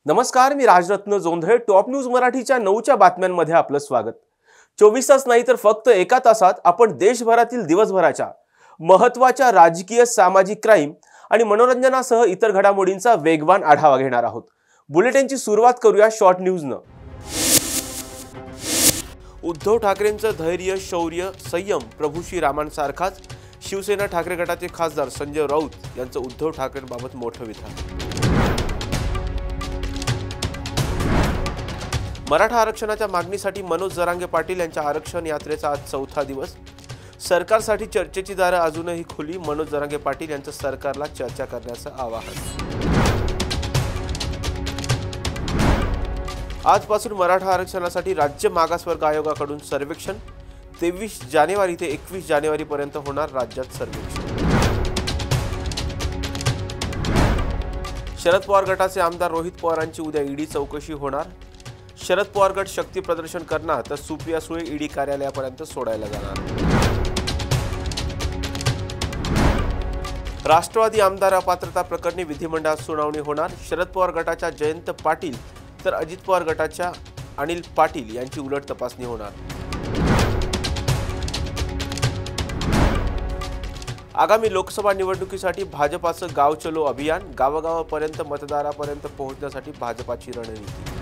नमस्कार, मी Rajratna Jondhale. Top news मराठीच्या 9च्या बातम्यांमध्ये आपलं स्वागत. 24 तास नाही तर फक्त एका तासात आपण देशभरातील दिवसभराच्या महत्त्वाच्या राजकीय, सामाजिक, क्राईम आणि मनोरंजनासह इतर घडामोडींचा वेगवान आढावा घेणार आहोत. बुलेटिनची सुरुवात करूया शॉर्ट न्यूजनं. उद्धव ठाकरेंचं धैर्य, शौर्य, संयम प्रभू श्रीरामांसारखाच शिवसेना ठाकरे गटाचे खासदार संजय राऊत यांचं उद्धव ठाकरेंबाबत मोठं विधान. मराठा आरक्षणाच्या मागणीसाठी मनोज जरांगे पाटील यांच्या आरक्षण यात्रेचा आज 4था दिवस. सरकारसाठी चर्चेची दारं अजूनही खुली. मनोज जरांगे पाटील यांचं सरकारला चर्चा करण्याचं आवाहन. आजपासून मराठा आरक्षणासाठी राज्य मागासवर्ग आयोगाकडून सर्वेक्षण. 23 जानेवारी ते 21 जानेवारीपर्यंत होणार राज्यात सर्वेक्षण. शरद पवार गटाचे आमदार रोहित पवारांची उद्या ईडी चौकशी होणार. शरद पवार गट शक्ती प्रदर्शन करणार तर सुप्रिया सुळे ईडी कार्यालयापर्यंत सोडायला जाणार. राष्ट्रवादी आमदार अपात्रता प्रकरणी विधिमंडळात सुनावणी होणार. शरद पवार गटाच्या जयंत पाटील तर अजित पवार गटाच्या अनिल पाटील यांची उलट तपासणी होणार. आगामी लोकसभा निवडणुकीसाठी भाजपाचं गाव चलो अभियान. गावागावापर्यंत मतदारापर्यंत पोहोचण्यासाठी भाजपाची रणनीती.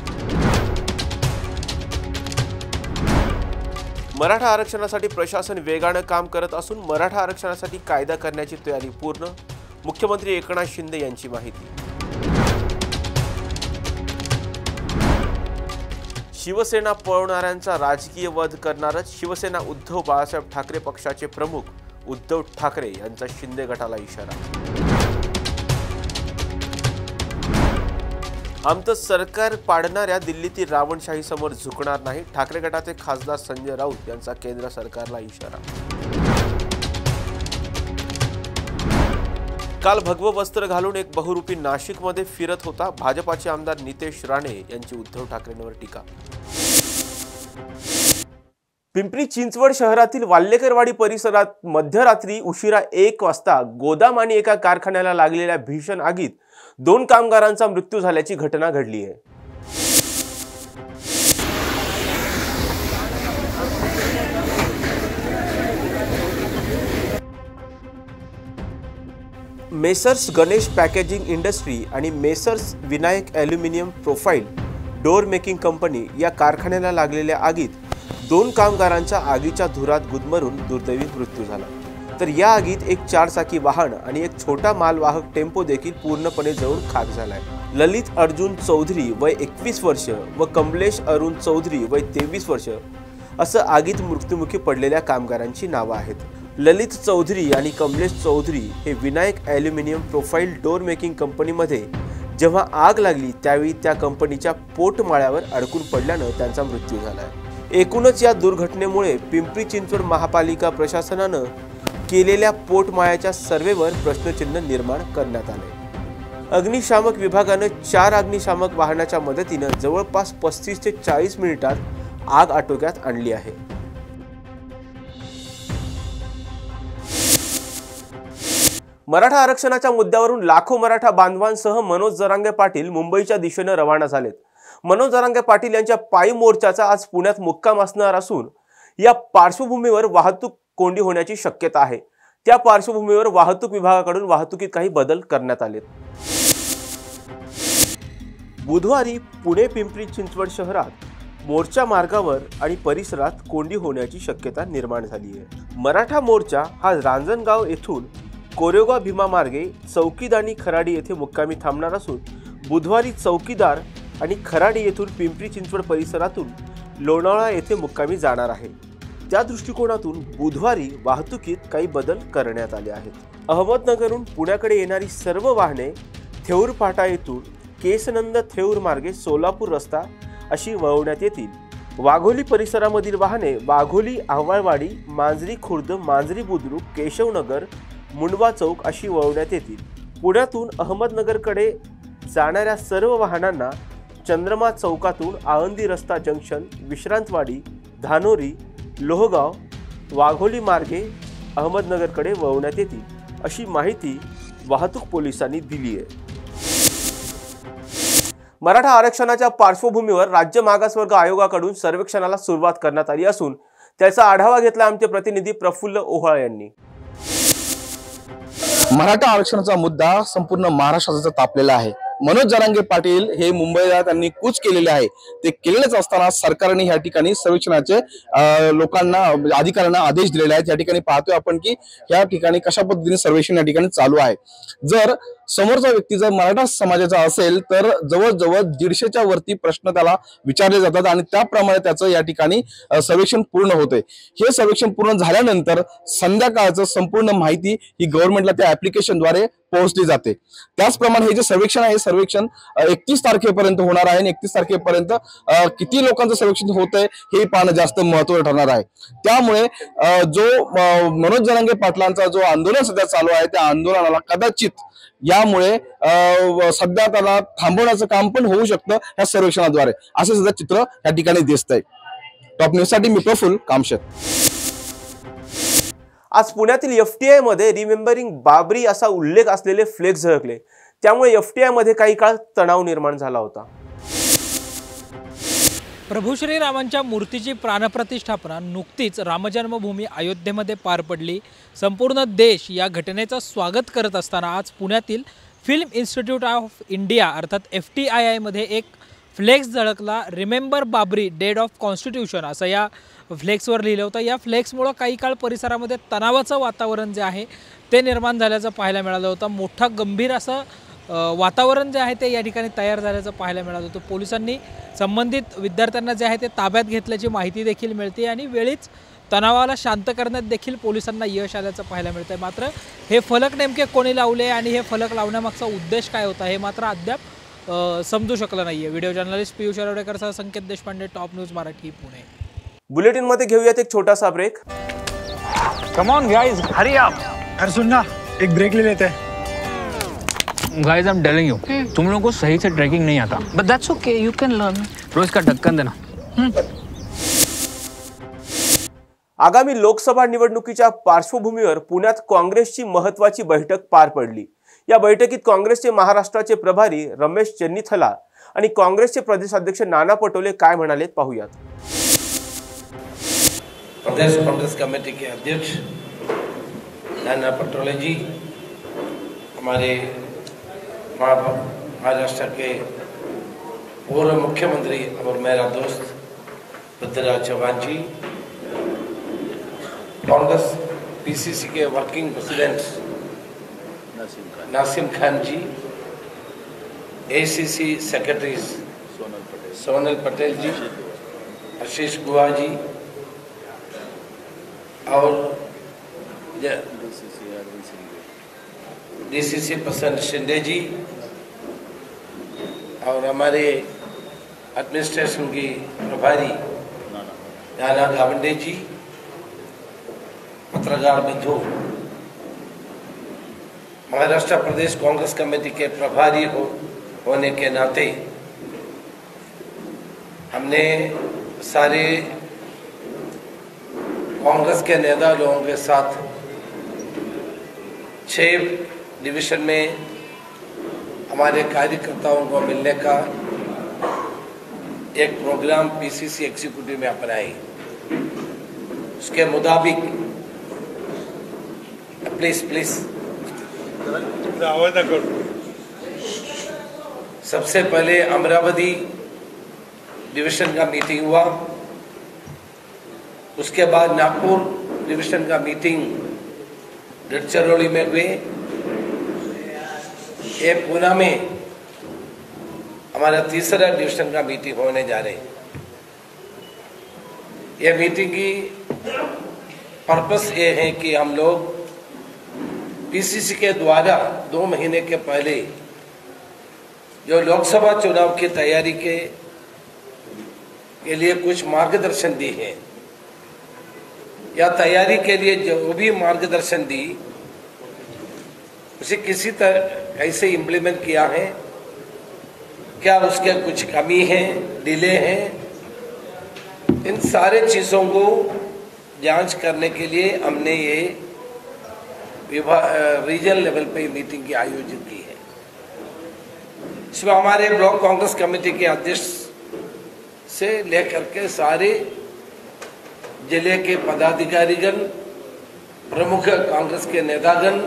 मराठा आरक्षणासाठी प्रशासन वेगानं काम करत असून मराठा आरक्षणासाठी कायदा करण्याची तयारी पूर्ण. मुख्यमंत्री एकनाथ शिंदे यांची माहिती. शिवसेना पळवणाऱ्यांचा राजकीय वध करणारच. शिवसेना उद्धव बाळासाहेब ठाकरे पक्षाचे प्रमुख उद्धव ठाकरे यांचा शिंदे गटाला इशारा. आमचं सरकार पाडणाऱ्या दिल्लीतील रावणशाही समोर झुकणार नाही. ठाकरे गटाचे खासदार संजय राऊत यांचा केंद्र सरकारला इशारा. काल भगवं वस्त्र घालून एक बहुरूपी नाशिकमध्ये फिरत होता. भाजपाचे आमदार नितेश राणे यांची उद्धव ठाकरेंवर टीका. पिंपरी चिंचवड शहरातील वाल्लेकरवाडी परिसरात मध्यरात्री उशिरा 1 वाजता गोदाम आणि एका कारखान्याला लागलेल्या भीषण आगीत 2 कामगारांचा मृत्यू झाल्याची घटना घडली आहे. मेसर्स गणेश पॅकेजिंग इंडस्ट्री आणि messrs Vinayak aluminium profile door making company या कारखान्याला लागलेल्या आगीत 2 कामगारांच्या आगीच्या धुरात गुदमरून दुर्दैवी मृत्यू झाला. तर या आगीत एक 4 वाहन आणि एक छोटा मालवाहक टेम्पो देखील पूर्णपणे जळून खाक झालाय. ललित अर्जुन चौधरी वय 21 वर्ष व कमलेश अरुण चौधरी वय 23 वर्ष असं आगीत मृत्युमुखी पडलेल्या कामगारांची नावं आहेत. ललित चौधरी आणि कमलेश चौधरी हे Vinayak aluminium profile door making कंपनीमध्ये जेव्हा आग लागली त्यावेळी त्या कंपनीच्या पोटमाळ्यावर अडकून पडल्यानं त्यांचा मृत्यू झालाय. एकूणच या दुर्घटनेमुळे पिंपरी चिंचवड महापालिका प्रशासनानं केलेल्या पोटमाळ्याच्या सर्वेवर प्रश्नचिन्ह निर्माण करण्यात आले. अग्निशामक विभागानं 4 अग्निशामक वाहनाच्या मदतीनं जवळपास 35 ते 40 मिनिटात आग आटोक्यात आणली आहे. मराठा आरक्षणाच्या मुद्द्यावरून लाखो मराठा बांधवांसह मनोज जरांगे पाटील मुंबईच्या दिशेनं रवाना झालेत. मनोज जरांगे पाटील यांच्या पायी मोर्चाचा आज पुण्यात मुक्काम असणार असून या पार्श्वभूमीवर वाहतूक कोंडी होण्याची शक्यता आहे. त्या पार्श्वभूमीवर वाहतूक विभागाकडून वाहतुकीत काही बदल करण्यात आलेत. बुधवारी पुणे पिंपरी चिंचवड शहरात मोर्चा मार्गावर आणि परिसरात कोंडी होण्याची शक्यता निर्माण झाली आहे. मराठा मोर्चा हा रांजणगाव येथून कोरेगाव भीमा मार्गे चौकीद आणि खराडी येथे मुक्कामी थांबणार असून बुधवारी चौकीदार आणि खराडी येथून पिंपरी चिंचवड परिसरातून लोणावळा येथे मुक्कामी जाणार आहे. त्या दृष्टिकोनातून बुधवारी वाहतुकीत काही बदल करण्यात आले आहेत. अहमदनगरहून पुण्याकडे येणारी सर्व वाहने थेऊर फाटा येथून केसनंद थेऊर मार्गे सोलापूर रस्ता अशी वळवण्यात येतील. वाघोली परिसरामधील वाहने वाघोली, आहवाळवाडी, मांजरी खुर्द, मांजरी बुद्रुक, केशवनगर, मुंडवा चौक अशी वळवण्यात येतील. पुण्यातून अहमदनगरकडे जाणाऱ्या सर्व वाहनांना चंद्रमा चौकातून आळंदी रस्ता जंक्शन, विश्रांतवाडी, धानोरी, लोहगाव, वाघोली मार्गे अहमदनगरकडे वळवण्यात येतील अशी माहिती वाहतूक पोलिसांनी दिली आहे. मराठा आरक्षणाच्या पार्श्वभूमीवर राज्य मागासवर्ग आयोगाकडून सर्वेक्षणाला सुरुवात करण्यात आली असून त्याचा आढावा घेतला आमचे प्रतिनिधी प्रफुल्ल ओहाळ यांनी। मराठा आरक्षणाचा मुद्दा संपूर्ण महाराष्ट्राचा तापलेला आहे। मनोज जरांगे पाटील हे मुंबईला त्यांनी कूच केलेले आहे। ते केलेलेच असताना सरकारने या ठिकाणी सर्वेक्षणाचे लोकांना अधिकाऱ्यांना आदेश दिलेले आहेत। या ठिकाणी पाहतोय आपण की या ठिकाणी कशा पद्धतीने सर्वेक्षण या ठिकाणी चालू आहे। जर समोरचा व्यक्ती जर मराठा समाजाचा असेल तर जवळजवळ 150च्या वरती प्रश्न त्याला विचारले जातात आणि त्याप्रमाणे त्याचं या ठिकाणी सर्वेक्षण पूर्ण होते। हे सर्वेक्षण पूर्ण झाल्यानंतर संध्याकाळचं संपूर्ण माहिती ही गव्हर्नमेंटला त्या ऍप्लिकेशनद्वारे पोहोचली जाते। त्याचप्रमाणे हे जे सर्वेक्षण आहे सर्वेक्षण 31 तारखेपर्यंत होणार आहे आणि 31 तारखेपर्यंत किती लोकांचं सर्वेक्षण होतंय हे पाहणं जास्त महत्त्वाचं ठरणार आहे। त्यामुळे जो मनोज जरांगे पाटलांचा जो आंदोलन सध्या चालू आहे त्या आंदोलनाला कदाचित यामुळे सध्या त्याला थांबवण्याचं काम पण होऊ शकतं या सर्वेक्षणाद्वारे, असं सुद्धा चित्र या ठिकाणी दिसतंय। टॉप न्यूज साठी मी प्रफुल्ल कामशेत। आज पुण्यातील FTI मध्ये रिमेंबरिंग बाबरी असा उल्लेख असलेले फ्लेक्स झळकले, त्यामुळे FTI मध्ये काही काळ तणाव निर्माण झाला होता। प्रभू श्रीरामांच्या मूर्तीची प्राणप्रतिष्ठापना नुकतीच रामजन्मभूमी अयोध्येमध्ये पार पडली। संपूर्ण देश या घटनेचं स्वागत करत असताना आज पुण्यातील फिल्म इन्स्टिट्यूट ऑफ इंडिया अर्थात FTII मध्ये एक फ्लेक्स झळकला। Remember Babri date of constitution असं या फ्लेक्सवर लिहिलं होतं। या फ्लेक्समुळे काही काळ परिसरामध्ये तणावाचं वातावरण जे आहे ते निर्माण झाल्याचं पाहायला मिळालं होतं। मोठा गंभीर असं वातावरण जे आहे ते या ठिकाणी तयार झाल्याचं पाहायला मिळालं होतं। पोलिसांनी संबंधित विद्यार्थ्यांना जे आहे ते ताब्यात घेतल्याची माहिती देखील मिळते आणि वेळीच तणावाला शांत करण्यात देखील पोलिसांना यश आल्याचं पाहायला मिळतंय। मात्र हे फलक नेमके कोणी लावले आणि हे फलक लावण्यामागचा उद्देश काय होता हे मात्र अद्याप समजू शकलं नाहीये। व्हिडिओ जर्नलिस्ट पियुष आरोडेकरसह Sanket Deshpande, top news Marathi, Pune. Bulletin मध्ये घेऊयात एक छोटासा break. Come on guys, hurry up. अरे सुन ना, एक ब्रेक ले लेते हैं। Guys I am telling you, तुम लोगों को सही से ट्रैकिंग नहीं आता, but that's okay, you can learn. रोज का ढक्कन देना। आगामी लोकसभा निवडणुकीच्या पार्श्वभूमीवर पुण्यात काँग्रेसची महत्त्वाची बैठक पार पडली। या बैठकीत काँग्रेसचे महाराष्ट्राचे प्रभारी रमेश चन्नीथला आणि काँग्रेसचे प्रदेशाध्यक्ष नाना पटोले काय म्हणालेत पाहूयात। प्रदेश कांग्रेस कमेटी के अध्यक्ष नाना पटोले जी, हमारे महाराष्ट्र के पूर्व मुख्यमंत्री और मेरा दोस्त पृथ्वीराज चौहान जी, कांग्रेस PCC के वर्किंग प्रेसिडेंट नासिम खान जी, ACC सेक्रेटरीज सोनल पटेल जी, आशीष गुहा जी और DCC प्रसन्न शिंदे जी और हमारे एडमिनिस्ट्रेशन की प्रभारी नाना गावंडे जी, पत्रकार बंधु, महाराष्ट्र प्रदेश कांग्रेस कमेटी के प्रभारी होने के नाते हमने सारे कांग्रेस के नेता लोगों के साथ 6 डिवीजन में हमारे कार्यकर्ताओं को मिलने का एक प्रोग्राम PCC एग्जीक्यूटिव में अपनाई। उसके मुताबिक प्लीज सबसे पहले अमरावती डिवीजन का मीटिंग हुआ, उसके बाद नागपुर डिवीजन का मीटिंग गढ़चिरौली में हुए, ये पूना में हमारा तीसरा डिवीजन का मीटिंग होने जा रहे। ये मीटिंग की पर्पस ये है कि हम लोग PCC के द्वारा 2 महीने के पहले जो लोकसभा चुनाव की तैयारी के लिए कुछ मार्गदर्शन दी है, या तैयारी के लिए जो भी मार्गदर्शन दी उसे किसी तरह कैसे इम्प्लीमेंट किया है, क्या उसके कुछ कमी है, डिले है, इन सारे चीज़ों को जांच करने के लिए हमने ये रीजनल लेवल पे मीटिंग की आयोजित की है। इसमें हमारे ब्लॉक कांग्रेस कमेटी के अध्यक्ष से लेकर के सारे जिले के पदाधिकारीगण, प्रमुख कांग्रेस के नेतागण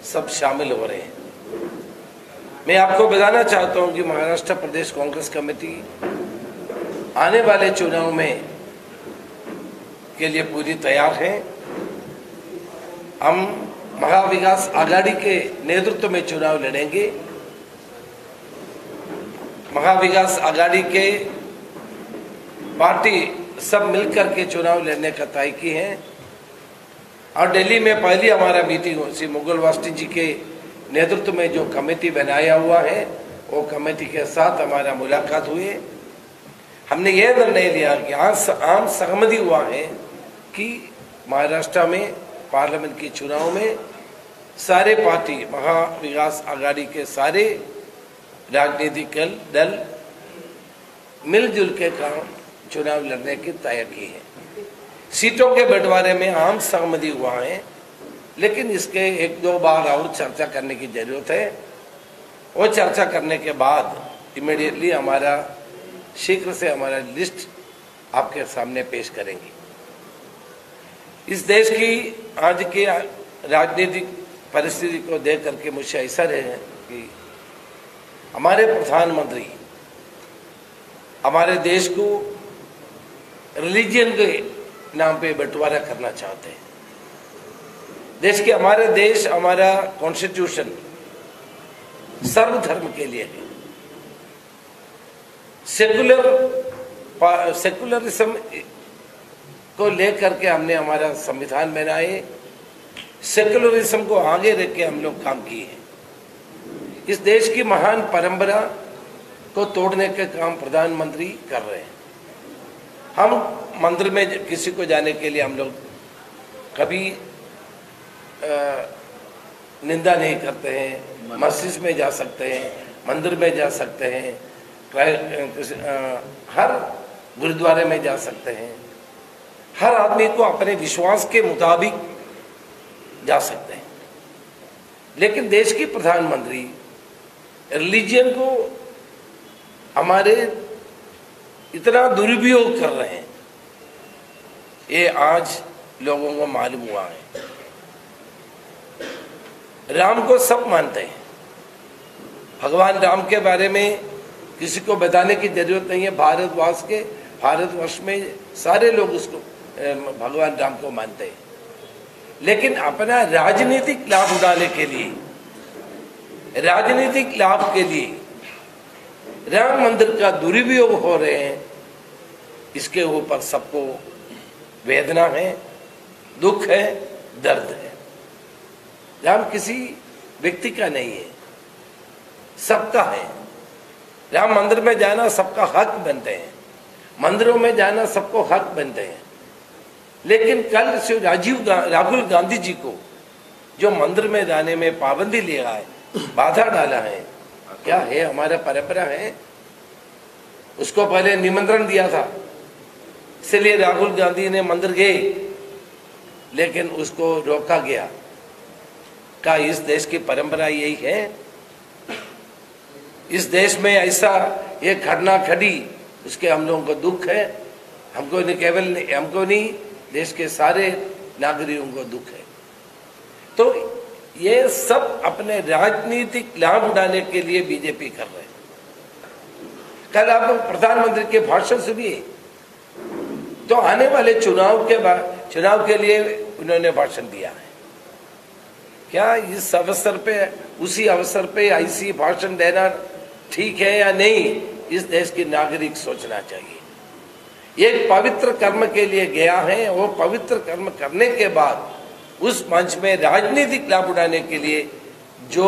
सब शामिल हो रहे हैं। मैं आपको बताना चाहता हूं कि महाराष्ट्र प्रदेश कांग्रेस कमेटी आने वाले चुनाव में के लिए पूरी तैयार है। हम महाविकास आघाड़ी के नेतृत्व में चुनाव लड़ेंगे। महाविकास आघाड़ी के पार्टी सब मिलकर के चुनाव लड़ने का तय की है और दिल्ली में पहली हमारा मीटिंग श्री मुकुल वासनिक जी के नेतृत्व में जो कमेटी बनाया हुआ है वो कमेटी के साथ हमारा मुलाकात हुई। हमने ये निर्णय लिया कि आम सहमति हुआ है कि महाराष्ट्र में पार्लियामेंट के चुनाव में सारे पार्टी महाविकास आघाड़ी के सारे राजनीतिक दल मिलजुल के काम चुनाव लड़ने की तय की है। सीटों के बंटवारे में आम सहमति हुआ है, लेकिन इसके एक दो बार और चर्चा करने की जरूरत है। वो चर्चा करने के बाद इमीडिएटली हमारा शीघ्र से हमारा लिस्ट आपके सामने पेश करेंगे। इस देश की आज की राजनीतिक परिस्थिति को देख करके मुझे ऐसा है कि हमारे प्रधानमंत्री हमारे देश को रिलीजन के नाम पे बंटवारा करना चाहते हैं। हमारे देश हमारा कॉन्स्टिट्यूशन सर्वधर्म के लिए है। सेकुलरिज्म को लेकर के हमने हमारा संविधान बनाए, सेकुलरिज्म को आगे रख के हम लोग काम किए हैं। इस देश की महान परंपरा को तोड़ने के काम प्रधानमंत्री कर रहे हैं। हम मंदिर में किसी को जाने के लिए हम लोग कभी निंदा नहीं करते हैं। मस्जिद में जा सकते हैं, मंदिर में जा सकते हैं, हर गुरुद्वारे में जा सकते हैं। हर आदमी को अपने विश्वास के मुताबिक जा सकते हैं। लेकिन देश की प्रधानमंत्री रिलीजन को हमारे इतना दुरुपयोग कर रहे हैं, ये आज लोगों को मालूम हुआ है। राम को सब मानते हैं। भगवान राम के बारे में किसी को बताने की जरूरत नहीं है। भारतवर्ष में सारे लोग उसको भगवान राम को मानते हैं। लेकिन अपना राजनीतिक लाभ उठाने के लिए, राजनीतिक लाभ के लिए राम मंदिर का दुरुपयोग हो रहे हैं। इसके ऊपर सबको वेदना है, दुख है, दर्द है। राम किसी व्यक्ति का नहीं है, सबका है। राम मंदिर में जाना सबका हक बनते हैं, मंदिरों में जाना सबको हक बनते हैं। लेकिन कल से राहुल गांधी जी को जो मंदिर में जाने में पाबंदी लिया है, बाधा डाला है, क्या है? हमारा परंपरा है। उसको पहले निमंत्रण दिया था, इसलिए राहुल गांधी ने मंदिर गए, लेकिन उसको रोका गया। क्या इस देश की परंपरा यही है? इस देश में ऐसा एक घटना घटी, उसके हम लोगों को दुख है। हमको नहीं, केवल हमको नहीं, देश के सारे नागरिकों को दुख है। तो ये सब अपने राजनीतिक लाभ उठाने के लिए बीजेपी कर रहे हैं। कल आप प्रधानमंत्री के भाषण सुनिए, तो आने वाले चुनाव के लिए उन्होंने भाषण दिया है। क्या इस अवसर पे, उसी अवसर पे ऐसी भाषण देना ठीक है या नहीं? इस देश के नागरिक सोचना चाहिए। एक पवित्र कर्म के लिए गया है, वो पवित्र कर्म करने के बाद उस मंच में राजनीतिक लाभ उठाने के लिए जो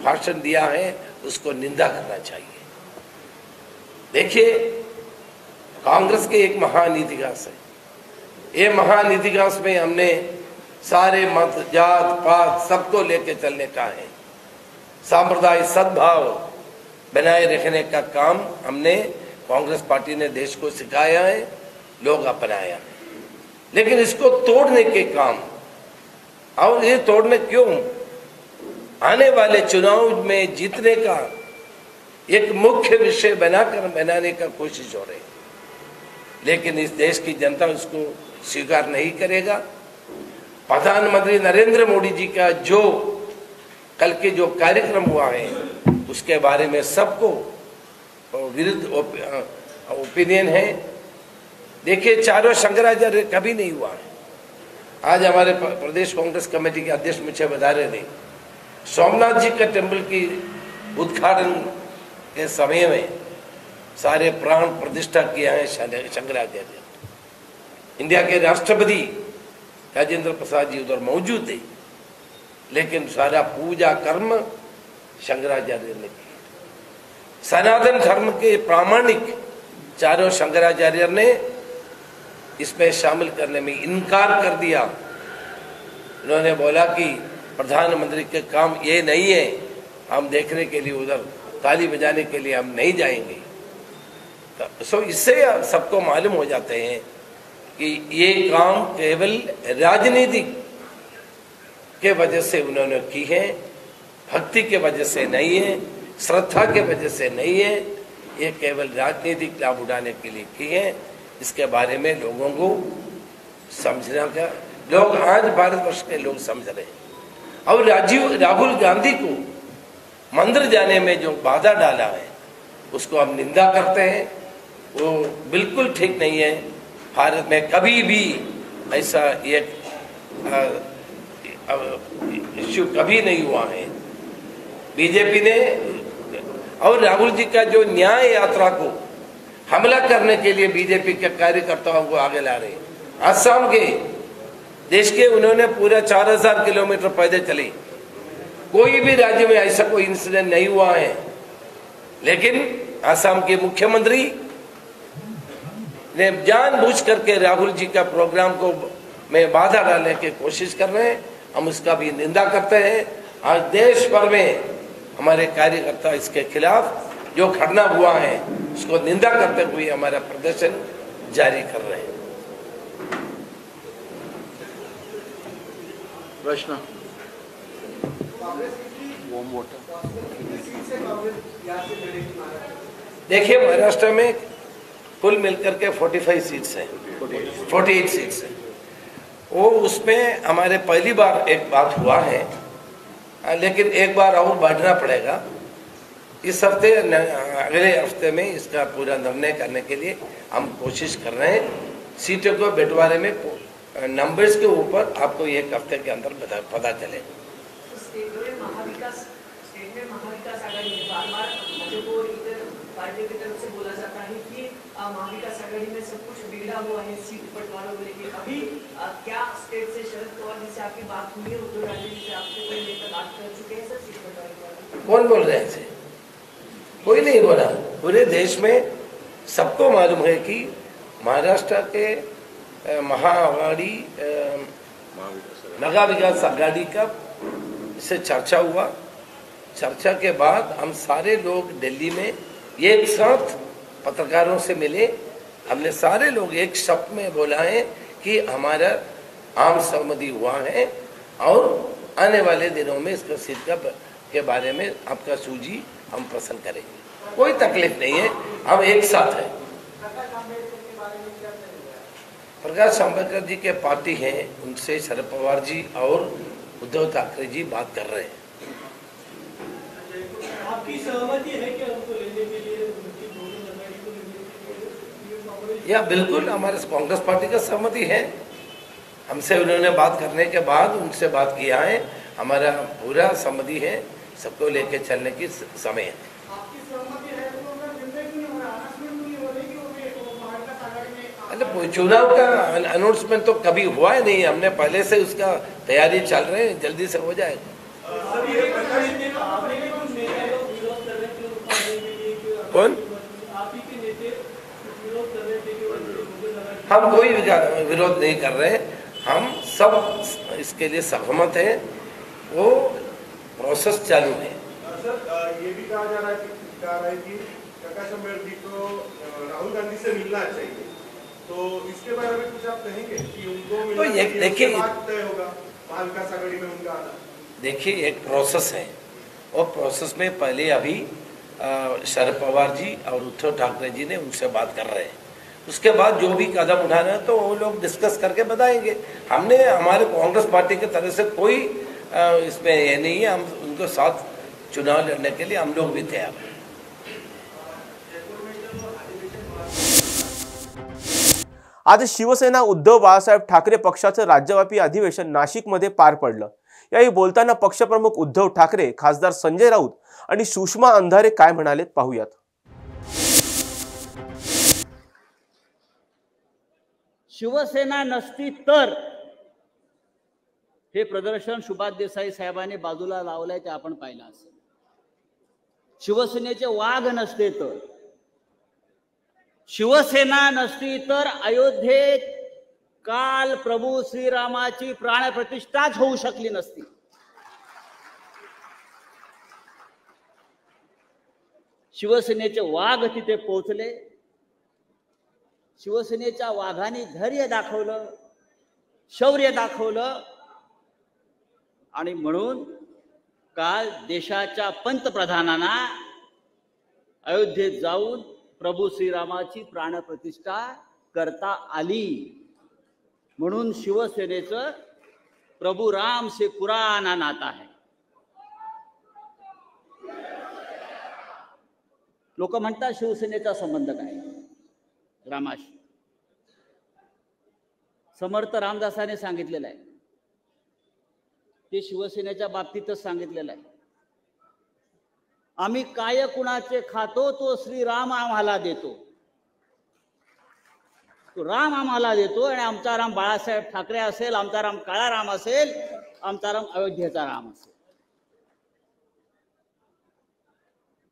भाषण दिया है उसको निंदा करना चाहिए। देखिए, कांग्रेस के एक महान इतिहास है। ये महान इतिहास में हमने सारे मत, जात पात सबको लेके चलने का है। सांप्रदायिक सद्भाव बनाए रखने का काम हमने, कांग्रेस पार्टी ने देश को सिखाया है, लोग अपनाया है। लेकिन इसको तोड़ने के काम, और ये तोड़ने क्यों? आने वाले चुनाव में जीतने का एक मुख्य विषय बनाने का कोशिश हो रही है, लेकिन इस देश की जनता उसको स्वीकार नहीं करेगा। प्रधानमंत्री नरेंद्र मोदी जी का जो कल के जो कार्यक्रम हुआ है उसके बारे में सबको विरुद्ध ओपिनियन है। देखिए, चारों शंकराचार्य कभी नहीं हुआ है। आज हमारे प्रदेश कांग्रेस कमेटी के अध्यक्ष मुझे बता रहे थे, सोमनाथ जी का टेम्पल की उद्घाटन के समय में सारे प्राण प्रतिष्ठा किया है शंकराचार्य। इंडिया के राष्ट्रपति राजेंद्र प्रसाद जी उधर मौजूद थे, लेकिन सारा पूजा कर्म शंकराचार्य ने किया। सनातन धर्म के प्रामाणिक चारों शंकराचार्य ने इसमें शामिल करने में इनकार कर दिया। उन्होंने बोला कि प्रधानमंत्री के काम ये नहीं है, हम देखने के लिए उधर ताली बजाने के लिए हम नहीं जाएंगे। तो इससे सबको मालूम हो जाते हैं कि ये काम केवल राजनीति के वजह से उन्होंने की है, भक्ति के वजह से नहीं है, श्रद्धा के वजह से नहीं है, ये केवल राजनीतिक लाभ उठाने के लिए की है। इसके बारे में लोगों को समझना का, लोग आज भारतवर्ष के लोग समझ रहे हैं। और राहुल गांधी को मंदिर जाने में जो बाधा डाला है उसको हम निंदा करते हैं, वो बिल्कुल ठीक नहीं है। भारत में कभी भी ऐसा एक इश्यू कभी नहीं हुआ है। बीजेपी ने और राहुल जी का जो न्याय यात्रा को हमला करने के लिए बीजेपी के कार्यकर्ताओं को आगे ला रहे हैं। असम के देश के उन्होंने पूरा 4000 किलोमीटर पैदल चले। कोई भी राज्य में ऐसा कोई इंसिडेंट नहीं हुआ है, लेकिन असम के मुख्यमंत्री ने जानबूझ करके राहुल जी का प्रोग्राम को में बाधा डालने की कोशिश कर रहे हैं। हम उसका भी निंदा करते हैं। आज देश भर में हमारे कार्यकर्ता इसके खिलाफ जो घटना हुआ है उसको निंदा करते हुए हमारा प्रदर्शन जारी कर रहे हैं। प्रश्न देखिए, महाराष्ट्र में कुल मिलकर के 45 सीट्स हैं, 48 सीट्स हैं। वो उसमें हमारे पहली बार एक बात हुआ है, लेकिन एक बार और बढ़ना पड़ेगा। इस हफ्ते अगले हफ्ते में इसका पूरा निर्णय करने के लिए हम कोशिश कर रहे हैं। सीटों को बंटवारे में नंबर्स के ऊपर आपको एक हफ्ते के अंदर पता चले। स्टेट में महाविकास आघाड़ी में बार-बार जो इधर पार्टी की तरफ से बोला जाता है कि महाविकास आघाड़ी में सब कुछ बिगड़ा हुआ है सीट बंटवारों को लेकर। अभी क्या स्टेट से शरद पवार जी से आपकी बात हुई है? उद्धव ठाकरे जी से आपसे कोई लेकर बात कर चुके हैं सर सीट बंटवारे? कौन बोल रहे हैं? कोई नहीं बोला। पूरे देश में सबको मालूम है कि महाराष्ट्र के महाआघाड़ी नगा विकास आघाड़ी का से चर्चा हुआ। चर्चा के बाद हम सारे लोग दिल्ली में एक साथ पत्रकारों से मिले। हमने सारे लोग एक शब्द में बोला है कि हमारा आम सहमति हुआ है और आने वाले दिनों में इसका सीट के बारे में आपका सूची हम पसंद करेंगे। कोई तकलीफ नहीं है, हम एक साथ हैं। प्रकाश आंबेडकर जी के पार्टी हैं, उनसे शरद पवार जी और उद्धव ठाकरे जी बात कर रहे हैं। आपकी सहमति है कि उनको लेने के लिए या बिल्कुल हमारे कांग्रेस पार्टी का सहमति है। हमसे उन्होंने बात करने के बाद उनसे बात किया है, हमारा पूरा सहमति है, सबको लेके चलने की समय है। अरे चुनाव का अनाउंसमेंट तो कभी हुआ ही नहीं, हमने पहले से उसका तैयारी चल रहे हैं, जल्दी से हो जाएगा। कौन? हम कोई विरोध नहीं कर रहे, हम सब इसके लिए सहमत हैं, वो प्रोसेस चालू है। सर, ये भी कहा जा रहा है कि प्रकाश आंबेडकर जी को राहुल गांधी से मिलना चाहिए, तो इसके बारे में कुछ आप कहेंगे कि उनको मिलना तो ये देखिए, तय होगा महाविकास आघाड़ी में उनका आना? देखिए, एक प्रोसेस है और प्रोसेस में पहले अभी शरद पवार जी और उद्धव ठाकरे जी ने उनसे बात कर रहे हैं। उसके बाद जो भी कदम उठाना है तो वो लोग डिस्कस करके बताएंगे। हमने हमारे कांग्रेस पार्टी की तरफ से कोई इसमें ये नहीं है, हम उनको साथ चुनाव लड़ने के लिए हम लोग भी तैयार हैं। आज शिवसेना उद्धव बाळासाहेब ठाकरे पक्षाचं राज्यव्यापी अधिवेशन नाशिकमध्ये पार पडलं। यावेळी बोलताना पक्षप्रमुख उद्धव ठाकरे, खासदार संजय राऊत आणि सुषमा अंधारे काय म्हणालेत पाहूयात। शिवसेना नसती तर हे प्रदर्शन सुभाष देसाई साहेबांनी बाजूला लावलंय ते आपण पाहिलं असेल। शिवसेनेचे वाघ नसते तर, शिवसेना नसती तर अयोध्येत काल प्रभू श्रीरामाची प्राणप्रतिष्ठाच होऊ शकली नसती। शिवसेनेचे वाघ तिथे पोहोचले, शिवसेनेच्या वाघाने धैर्य दाखवलं, शौर्य दाखवलं आणि म्हणून काल देशाच्या पंतप्रधानांना अयोध्येत जाऊन प्रभू श्रीरामाची प्राणप्रतिष्ठा करता आली। म्हणून शिवसेनेचं प्रभू राम से पुराना नाता है। लोक म्हणतात शिवसेनेचा संबंध काय रामाशी। समर्थ रामदासाने सांगितलेलं आहे, ते शिवसेनेच्या बाबतीतच सांगितलेलं आहे। आम्ही काय कुणाचे खातो तो श्रीराम आम्हाला देतो, तो राम आम्हाला देतो। आणि आमचा राम बाळासाहेब ठाकरे असेल, आमचा राम काळा राम असेल, आमचा राम अयोध्येचा राम असेल।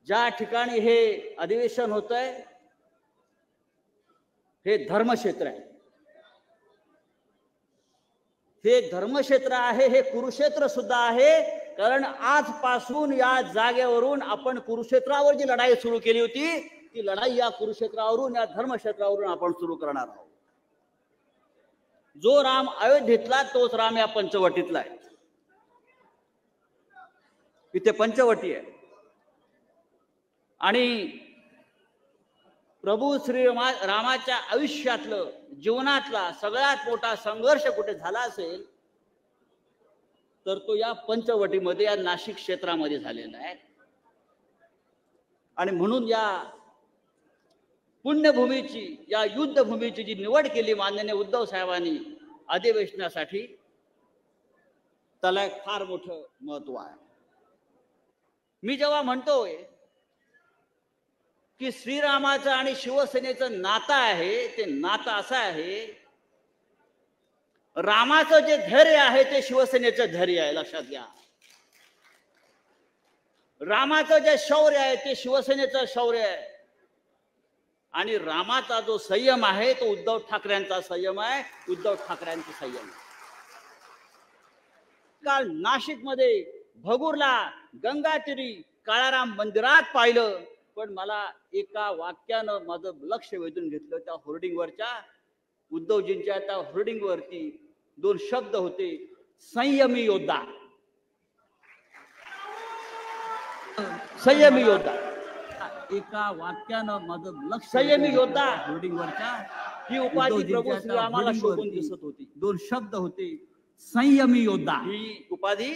ज्या ठिकाणी हे अधिवेशन होतंय हे धर्मक्षेत्र आहे, हे धर्मक्षेत्र आहे, हे कुरुक्षेत्र सुद्धा आहे। कारण आजपासून या जागेवरून आपण कुरुक्षेत्रावर जी लढाई सुरू केली होती ती लढाई या कुरुक्षेत्रावरून, या धर्मक्षेत्रावरून आपण सुरू करणार आहोत। जो राम अयोध्येतला तोच राम या पंचवटीतला आहे। इथे पंचवटी आहे आणि प्रभू श्री रामाच्या आयुष्यातलं, जीवनातला सगळ्यात मोठा संघर्ष कुठे झाला असेल तर तो या पंचवटीमध्ये, या नाशिक क्षेत्रामध्ये झालेला आहे। आणि म्हणून या पुण्यभूमीची, या युद्धभूमीची जी निवड केली माननीय उद्धव साहेबांनी अधिवेशनासाठी, त्याला एक फार मोठं महत्व आहे। मी जेव्हा म्हणतोय की श्रीरामाचं आणि शिवसेनेचं नातं आहे, ते नातं असं आहे, रामाचं जे धैर्य आहे ते शिवसेनेचं धैर्य आहे, लक्षात घ्या। रामाचं जे शौर्य आहे ते शिवसेनेचं शौर्य आहे आणि रामाचा जो संयम आहे तो उद्धव ठाकरेंचा संयम आहे, उद्धव ठाकरेंचा संयम। काल नाशिकमध्ये भगूरला गंगातीरी काळाराम मंदिरात पाहिलं, पण मला एका वाक्यानं माझं लक्ष वेधून घेतलं। त्या होर्डिंगवरच्या, उद्धवजींच्या त्या होर्डिंगवरती दोन शब्द होते, संयमी योद्धा, संयमी योद्धा। एका वाक्यानं माझं लक्ष, संयमी योद्धा होर्डिंगवरच्या, ही उपाधी प्रभू श्रीरामाला शोभून दिसत होती। दोन शब्द होते, संयमी योद्धा, ही उपाधी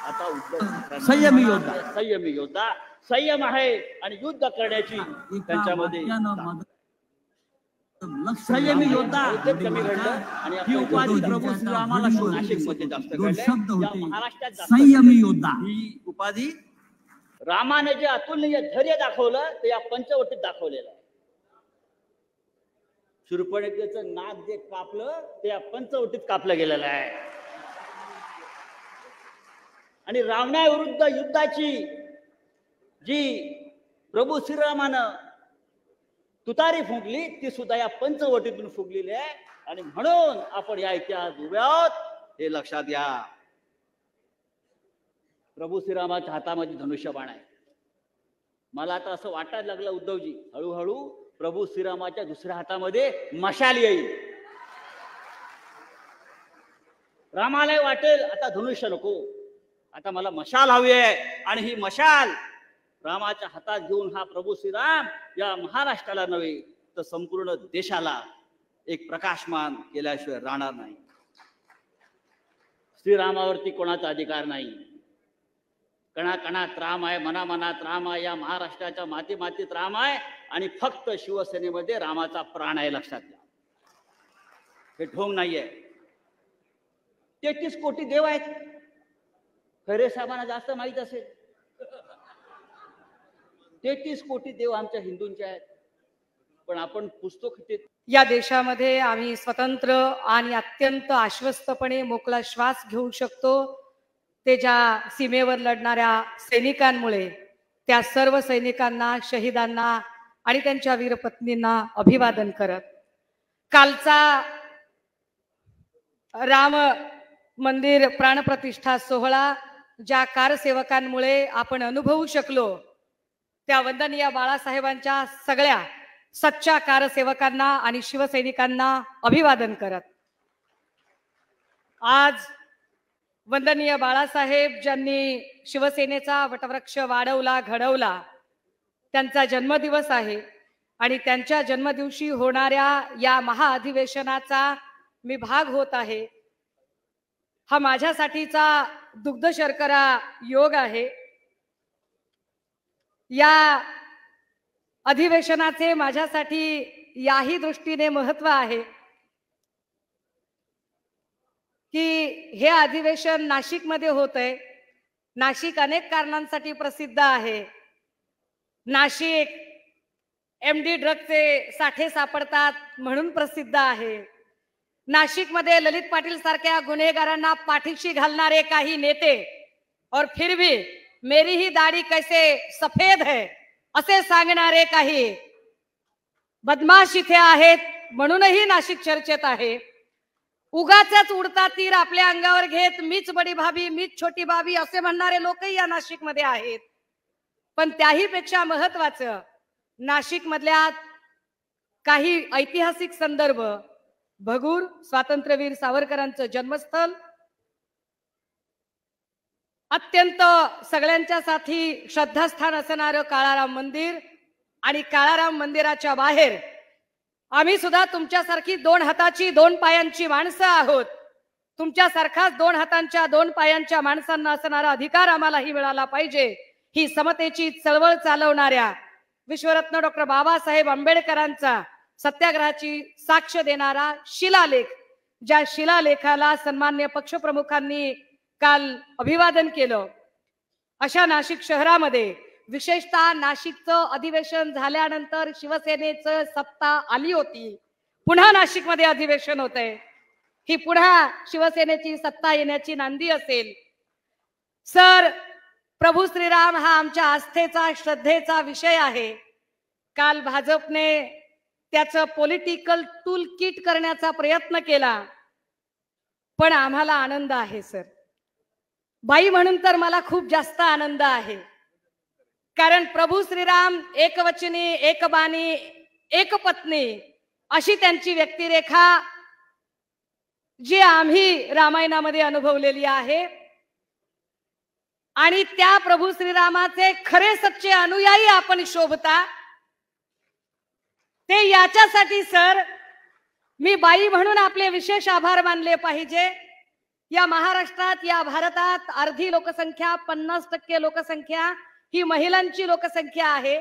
आता उद्धव संयमी योद्धा, संयमी योद्धा। संयम आहे आणि युद्ध करण्याची त्यांच्यामध्ये संयमी योद्धा कमी घडलं आणि ही उपाधी प्रभू श्रीरामाला नाशिकमध्ये जास्त घडलं। महाराष्ट्रात संयमी योद्धा ही उपाधी रामाने जे अतुलनीय धैर्य दाखवलं ते या पंचवटीत दाखवलेलं आहे। शूर्पणखेचं नाक जे कापलं ते या पंचवटीत कापलं गेलेलं आहे। आणि रावणाविरुद्ध युद्धाची जी प्रभू श्रीरामानं तुतारी फुंकली ती सुद्धा या पंचवटीतून फुंकलेली आहे। आणि म्हणून आपण या इतिहास उभे आहोत हे लक्षात घ्या। प्रभू श्रीरामाच्या हातामध्ये धनुष्यबाण आहे। मला आता असं वाटायला लागलं उद्धवजी, हळूहळू प्रभू श्रीरामाच्या दुसऱ्या हातामध्ये मशाल येईल। रामाला वाटेल आता धनुष्य नको, आता मला मशाल हवी आहे आणि ही मशाल रामाच्या हातात घेऊन हा प्रभू श्रीराम या महाराष्ट्राला नव्हे तर संपूर्ण देशाला एक प्रकाशमान केल्याशिवाय राहणार नाही. श्रीरामावरती कोणाचा अधिकार नाही. कणाकणात राम आहे, मनामनात राम आहे, या महाराष्ट्राच्या माती मातीत राम आहे आणि फक्त शिवसेनेमध्ये रामाचा प्राण आहे. लक्षात घ्या, हे ढोंग नाहीये. 33 कोटी देव आहेत. खैरे साहेबांना जास्त माहित असेल. 33 कोटी देव आमच्या हिंदूंचे आहेत. पण आपण पुस्तक या देशामध्ये आम्ही स्वतंत्र आणि अत्यंत आश्वस्तपणे मोकळा श्वास घेऊ शकतो ते ज्या सीमेवर लढणाऱ्या सैनिकांमुळे. त्या सर्व सैनिकांना, शहीदांना आणि त्यांच्या वीरपत्नींना अभिवादन करत, कालचा राम मंदिर प्राणप्रतिष्ठा सोहळा ज्या कारसेवकांमुळे आपण अनुभवू शकलो, त्या वंदनीय बाळासाहेबांच्या सगळ्या सच्च्या कारसेवकांना आणि शिवसैनिकांना अभिवादन करत, आज वंदनीय बाळासाहेब ज्यांनी शिवसेनेचा वटवृक्ष वाढवला, घडवला, त्यांचा जन्मदिवस आहे आणि त्यांच्या जन्मदिवशी होणाऱ्या या महाअधिवेशनाचा मी भाग होत आहे. हा माझ्यासाठीचा दुग्ध शर्करा योग आहे. या अधिवेशनाचे माझ्यासाठी याही दृष्टीने महत्व आहे की हे अधिवेशन नाशिकमध्ये होतंय. नाशिक अनेक कारणांसाठी प्रसिद्ध आहे. नाशिक MD ड्रगचे साठे सापडतात म्हणून प्रसिद्ध आहे. नाशिकमध्ये ललित पाटील सारख्या गुन्हेगारांना पाठीशी घालणारे काही नेते और फिर भी मेरी ही दाढी कैसे सफेद है असे सांगणारे काही बदमाश इथे आहेत म्हणूनही नाशिक चर्चेत आहे. उगाचच उडता तीर आपल्या अंगावर घेत मीच बडी भाभी, मीच छोटी भाभी असे म्हणणारे लोकही या नाशिकमध्ये आहेत. पण त्याही पेक्षा महत्वाचं, नाशिक मधल्या काही ऐतिहासिक संदर्भ, भगूर, स्वातंत्र्यवीर सावरकरांचं जन्मस्थळ, अत्यंत सगळ्यांच्यासाठी श्रद्धास्थान असणारं काळाराम मंदिर आणि काळाराम मंदिराच्या बाहेर आम्ही सुद्धा तुमच्यासारखी 2 हाताची 2 पायांची माणसं आहोत. तुमच्यासारखाच 2 हातांच्या 2 पायांच्या माणसांना असणारा अधिकार आम्हालाही मिळाला पाहिजे. ही समतेची चळवळ चालवणाऱ्या विश्वरत्न डॉक्टर बाबासाहेब आंबेडकरांचा सत्याग्रहाची साक्ष देणारा शिलालेख, ज्या शिलालेखाला सन्मान्य पक्षप्रमुखांनी काल अभिवादन केलं, अशा नाशिक शहरामध्ये विशेषतः नाशिकचं अधिवेशन झाल्यानंतर शिवसेनेचं सत्ता आली होती. पुन्हा नाशिकमध्ये अधिवेशन होतंय. ही पुन्हा शिवसेनेची सत्ता येण्याची नांदी असेल. सर, प्रभू श्रीराम हा आमच्या आस्थेचा, श्रद्धेचा विषय आहे. काल भाजपने त्याचं पॉलिटिकल टूल किट करण्याचा प्रयत्न केला, पण आम्हाला आनंद आहे सर. बाई म्हणून तर मला खूप जास्त आनंद आहे, कारण प्रभू श्रीराम एकवचनी, एकबाणी, एकपत्नी अशी त्यांची व्यक्तिरेखा जी आम्ही रामायणामध्ये अनुभवलेली आहे आणि त्या प्रभू श्रीरामाचे खरे सच्चे अनुयायी आपण शोभता. ते याच्यासाठी सर मी बाई म्हणून आपले विशेष आभार मानले पाहिजे. या महाराष्ट्रात, या भारतात अर्धी लोकसंख्या, 50% लोकसंख्या ही महिलांची लोकसंख्या आहे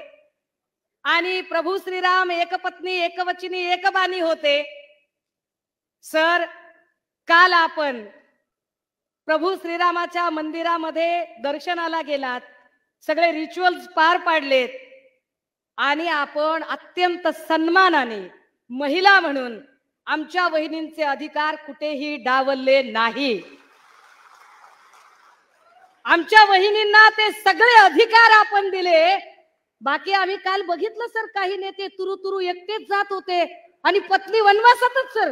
आणि प्रभू श्रीराम एकपत्नी, एकवचनी, एकबाणी होते. सर, काल आपण प्रभू श्रीरामाच्या मंदिरामध्ये दर्शनाला गेलात, सगळे रिच्युअल्स पार पाडलेत आणि आपण अत्यंत सन्मानाने महिला म्हणून आमच्या वहिनींचे अधिकार कुठेही डावलले नाही. आमच्या वहिनींना ते सगळे अधिकार आपण दिले. बाकी आम्ही काल बघितलं सर, काही नेते तुरु तुरु एकटेच जात होते आणि पत्नी वनवासातच. सर,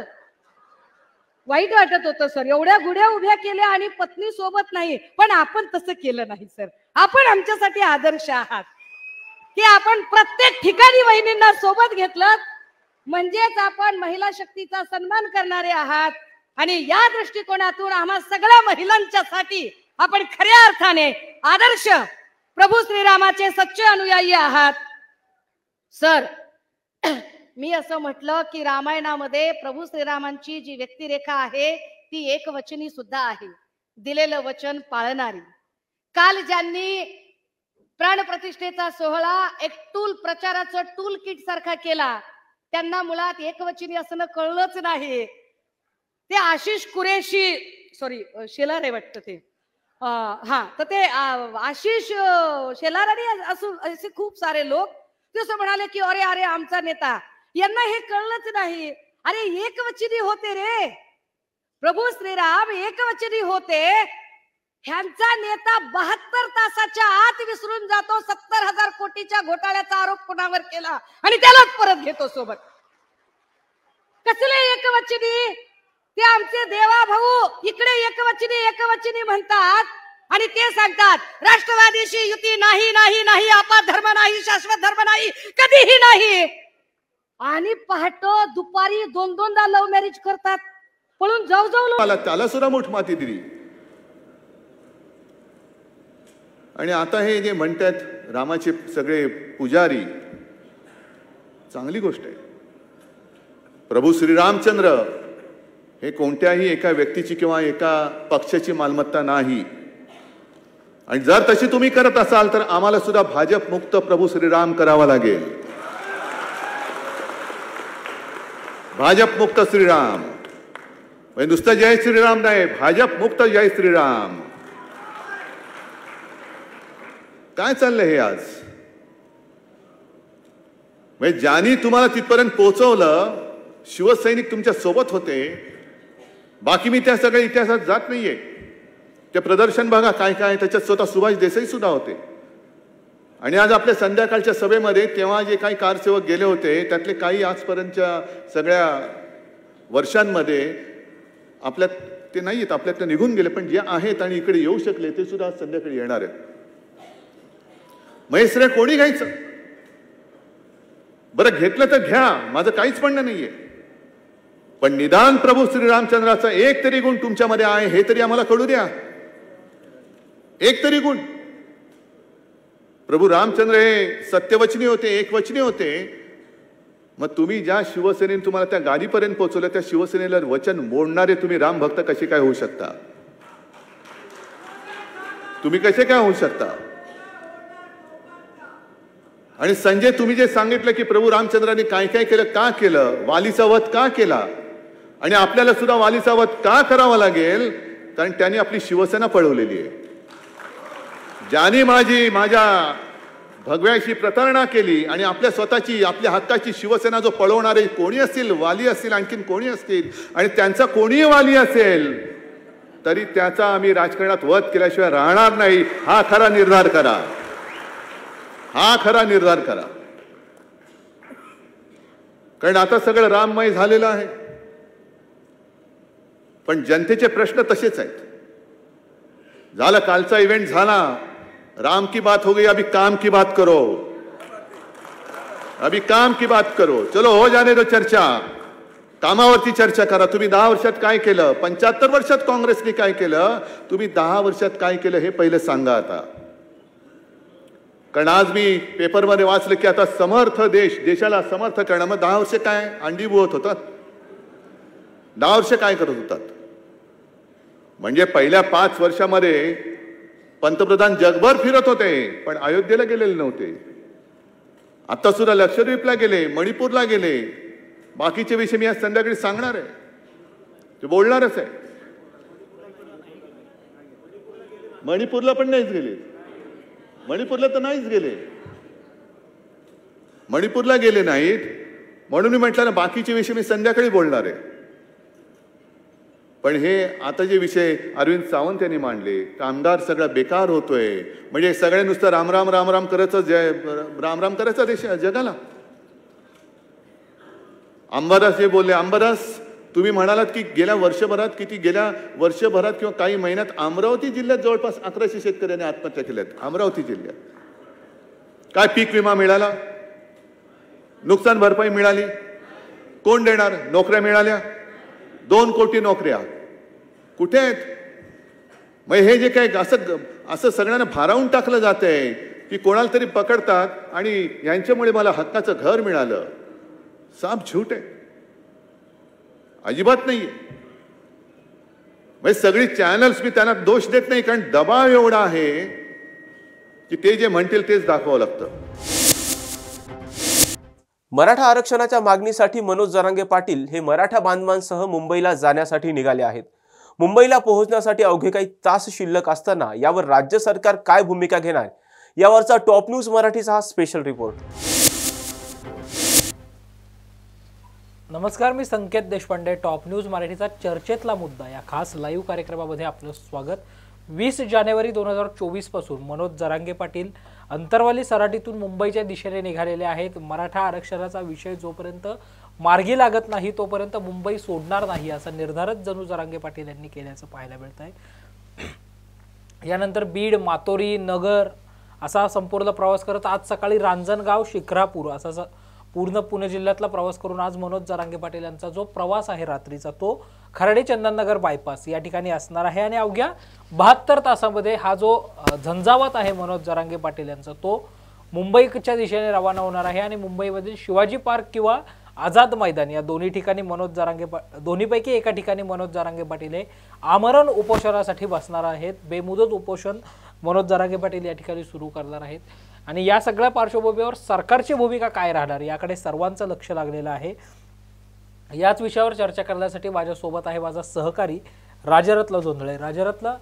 वाईट वाटत होतं सर, एवढ्या गुढ्या उभ्या केल्या आणि पत्नी सोबत नाही. पण आपण तसं केलं नाही सर. आपण आमच्यासाठी आदर्श आहात की आपण प्रत्येक ठिकाणी वहिनींना सोबत घेतलं, म्हणजेच आपण महिला शक्तीचा सन्मान करणारे आहात. आणि या दृष्टिकोनातून आम्हा सगळ्या महिलांच्यासाठी आपण खऱ्या अर्थाने आदर्श प्रभू श्रीरामाचे सच्चे अनुयायी आहात. सर, मी असं म्हटलं की रामायणामध्ये प्रभू श्रीरामांची जी व्यक्तिरेखा आहे ती एकवचनी सुद्धा आहे, दिलेलं वचन पाळणारी. काल ज्यांनी प्राणप्रतिष्ठेचा सोहळा एक प्रचाराचं टूल किट सारखा केला त्यांना मुळात एकवचनी असणं कळलंच नाही. ते आशिष कुरेशी, सॉरी शेलार आहे वाटतं ते, तर ते आशिष शेलार आणि असे खूप सारे लोक ते असं म्हणाले की अरे अरे आमचा नेता, यांना हे कळलंच नाही. अरे एकवचनी होते रे, प्रभू श्रीराम एकवचनी होते. ह्यांचा नेता 72 तासाच्या आत विसरून जातो 70,000 कोटीच्या घोटाळ्याचा आरोप कोणावर केला आणि त्यालाच परत घेतो सोबत. कसले एकवचनी? ते आमचे देवा भाऊ इकडे एकवचनी म्हणतात आणि ते सांगतात राष्ट्रवादीशी युती नाही नाही नाही, आपा धर्म नाही, शाश्वत धर्म नाही, कधीही नाही. आणि पहाटे दुपारी 2-2दा लव्ह मॅरेज करतात, पळून जाऊ त्याला सुद्धा मोठमाती दिली. आणि आता हे जे म्हणतात रामाचे सगळे पुजारी, चांगली गोष्ट आहे. प्रभू श्रीरामचंद्र हे कोणत्याही एका व्यक्तीची किंवा एका पक्षाची मालमत्ता नाही. आणि जर तशी तुम्ही करत असाल तर आम्हाला सुद्धा भाजप मुक्त प्रभू श्रीराम करावा लागेल. भाजप मुक्त श्रीराम म्हणजे नुसतं जय श्रीराम नाही, भाजप मुक्त जय श्रीराम. काय चाललंय हे आज? म्हणजे ज्यांनी तुम्हाला तिथपर्यंत पोहोचवलं शिवसैनिक तुमच्या सोबत होते. बाकी मी त्या सगळ्या इतिहासात जात नाहीये. ते प्रदर्शन बघा काय काय, त्याच्यात स्वतः सुभाष देसाई सुद्धा होते. आणि आज आपल्या संध्याकाळच्या सभेमध्ये तेव्हा जे काही कारसेवक गेले होते त्यातले काही आजपर्यंतच्या सगळ्या वर्षांमध्ये आपल्यात ते नाही आहेत, आपल्यातलं निघून गेले. पण जे आहेत आणि इकडे येऊ शकले ते सुद्धा आज संध्याकाळी येणार आहेत. महेश्वरे कोणी घ्यायचं? बरं घेतलं तर घ्या, माझं काहीच म्हणणं नाहीये. पण निदान प्रभू श्रीरामचंद्राचा एक तरी गुण तुमच्यामध्ये आहे हे तरी आम्हाला कळू द्या. एक तरी गुण. प्रभू रामचंद्र हे सत्यवचनी होते, एकवचनी होते. मग तुम्ही ज्या शिवसेनेने तुम्हाला त्या गादीपर्यंत पोहोचवलं त्या शिवसेनेला वचन मोडणारे तुम्ही राम भक्त कसे काय होऊ शकता? तुम्ही कसे काय होऊ शकता? आणि संजय, तुम्ही जे सांगितलं की प्रभू रामचंद्रांनी काय काय केलं, का केलं, वालीचा वध का केला, आणि आपल्याला सुद्धा वालीचा वध का करावा लागेल? कारण त्यांनी आपली शिवसेना पळवलेली आहे. ज्यांनी माझ्या भगव्याशी प्रतारणा केली आणि आपल्या स्वतःची आपल्या हक्काची शिवसेना जो पळवणारे कोणी असतील, वाली असतील, आणखीन कोणी असतील, आणि त्यांचा कोणीही वाली असेल तरी त्याचा आम्ही राजकारणात वध केल्याशिवाय राहणार नाही. हा खरा निर्धार करा. हा खरा निर्धार करा. कारण आता सगळं राममय झालेलं आहे. पण जनतेचे प्रश्न तसेच आहेत. झालं, कालचा इव्हेंट झाला, राम की बात हो गई, अभी काम की बात करो. अभी काम की बात करो. चलो हो जाने दो चर्चा. कामावरती चर्चा करा. तुम्ही 10 वर्षात काय केलं, 75 वर्षात काँग्रेसने काय केलं, तुम्ही 10 वर्षात काय केलं हे पहिले सांगा आता. कारण आज मी पेपरमध्ये वाचलं की आता समर्थ देशाला समर्थ करणं. मग 10 वर्ष काय अंडी बुवत होतात? 10 वर्ष काय करत होतात? म्हणजे पहिल्या 5 वर्षामध्ये पंतप्रधान जगभर फिरत होते पण अयोध्येला गेलेले नव्हते. आता सुद्धा लक्षद्वीपला गेले, मणिपूरला गेले. बाकीचे विषय मी आज संध्याकाळी सांगणार आहे, ते बोलणारच आहे. मणिपूरला पण नाहीच गेले. मणिपूरला तर नाहीच गेले. मणिपूरला गेले नाहीत म्हणून मी म्हटलं ना बाकीचे विषय मी संध्याकाळी बोलणार आहे. पण हे आता जे विषय अरविंद सावंत यांनी मांडले, कामगार सगळा बेकार होतोय, म्हणजे सगळे नुसतं राम राम राम राम करायचं, राम राम करायचा देश जगाला. अंबादास जे बोलले, अंबादास तुम्ही म्हणालात की गेल्या वर्षभरात किंवा काही महिन्यात अमरावती जिल्ह्यात जवळपास 1100 शेतकऱ्यांनी आत्महत्या केल्यात. अमरावती जिल्ह्यात काय पीक विमा मिळाला, नुकसान भरपाई मिळाली, कोण देणार? नोकऱ्या मिळाल्या, 2 कोटी नोकऱ्या कुठे आहेत? मग हे जे काय असं सगळ्यांना भारावून टाकलं जातंय की कोणाला तरी पकडतात आणि यांच्यामुळे मला हक्काचं घर मिळालं, साफ झूट आहे, अजिबात नाहीये. म्हणजे सगळी चॅनल्स मी त्यांना दोष देत नाही, कारण दबाव एवढा आहे की ते जे म्हणतील तेच दाखवावं लागतं. मराठा आरक्षणाच्या मागणीसाठी मनोज जरांगे पाटील हे मराठा बांधवांसह मुंबईला जाण्यासाठी निघाले आहेत. मुंबईला पोहोचण्यासाठी अवघे काही तास शिल्लक असताना यावर राज्य सरकार काय भूमिका घेणार यावरचा टॉप न्यूज मराठीचा हा स्पेशल रिपोर्ट. नमस्कार, मी संकेत देशपांडे. टॉप न्यूज मराठीचा चर्चेतला मुद्दा या खास लाईव्ह कार्यक्रमामध्ये आपलं स्वागत. 20 जानेवारी 2024 पासून मनोज जरांगे पाटील अंतरवाली सराटीतून मुंबईच्या दिशेने निघालेले आहेत. मराठा आरक्षणाचा विषय जोपर्यंत मार्गी लागत नाही तोपर्यंत मुंबई सोडणार नाही असा निर्धारच जणू जरांगे पाटील यांनी केल्याचं पाहायला मिळत आहे. यानंतर बीड, मातोरी, नगर असा संपूर्ण प्रवास करत आज सकाळी रांजणगाव, शिक्रापूर असा पूर्ण पुणे जिल्ह्यातला प्रवास करून आज मनोज जरांगे पाटील यांचा जो प्रवास आहे रात्रीचा तो खराडे चंदननगर बायपास या ठिकाणी असणार आहे. आणि अवघ्या 72 तासामध्ये हा जो झंझावात आहे मनोज जरांगे पाटील यांचा तो मुंबईच्या दिशेने रवाना होणार आहे. आणि मुंबईमधील शिवाजी पार्क किंवा आझाद मैदान या दोन्ही ठिकाणी दोन्हीपैकी एका ठिकाणी मनोज जरांगे पाटील हे आमरण उपोषणासाठी बसणार आहेत. बेमुदत उपोषण मनोज जरांगे पाटील या ठिकाणी सुरू करणार आहेत. आणि या सगळ्या पार्श्वभूमीवर सरकारची भूमिका काय राहणार याकडे सर्वांचं लक्ष लागलेलं आहे. याच विषयावर चर्चा करण्यासाठी माझ्यासोबत आहे माझा सहकारी राजरत्न जोंधळे. राजरत्न,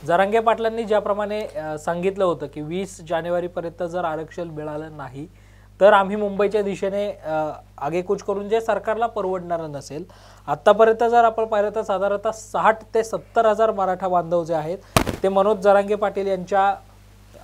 जरांगे पाटलांनी ज्याप्रमाणे सांगितलं होतं की 20 जानेवारीपर्यंत जर आरक्षण मिळालं नाही तर आम्ही मुंबईच्या दिशेने आगेकूच करून जे सरकारला परवडणारं नसेल. आत्तापर्यंत जर आपण पाहिलं तर साधारणतः 60 ते 70 हजार मराठा बांधव जे आहेत ते मनोज जरांगे पाटील यांच्या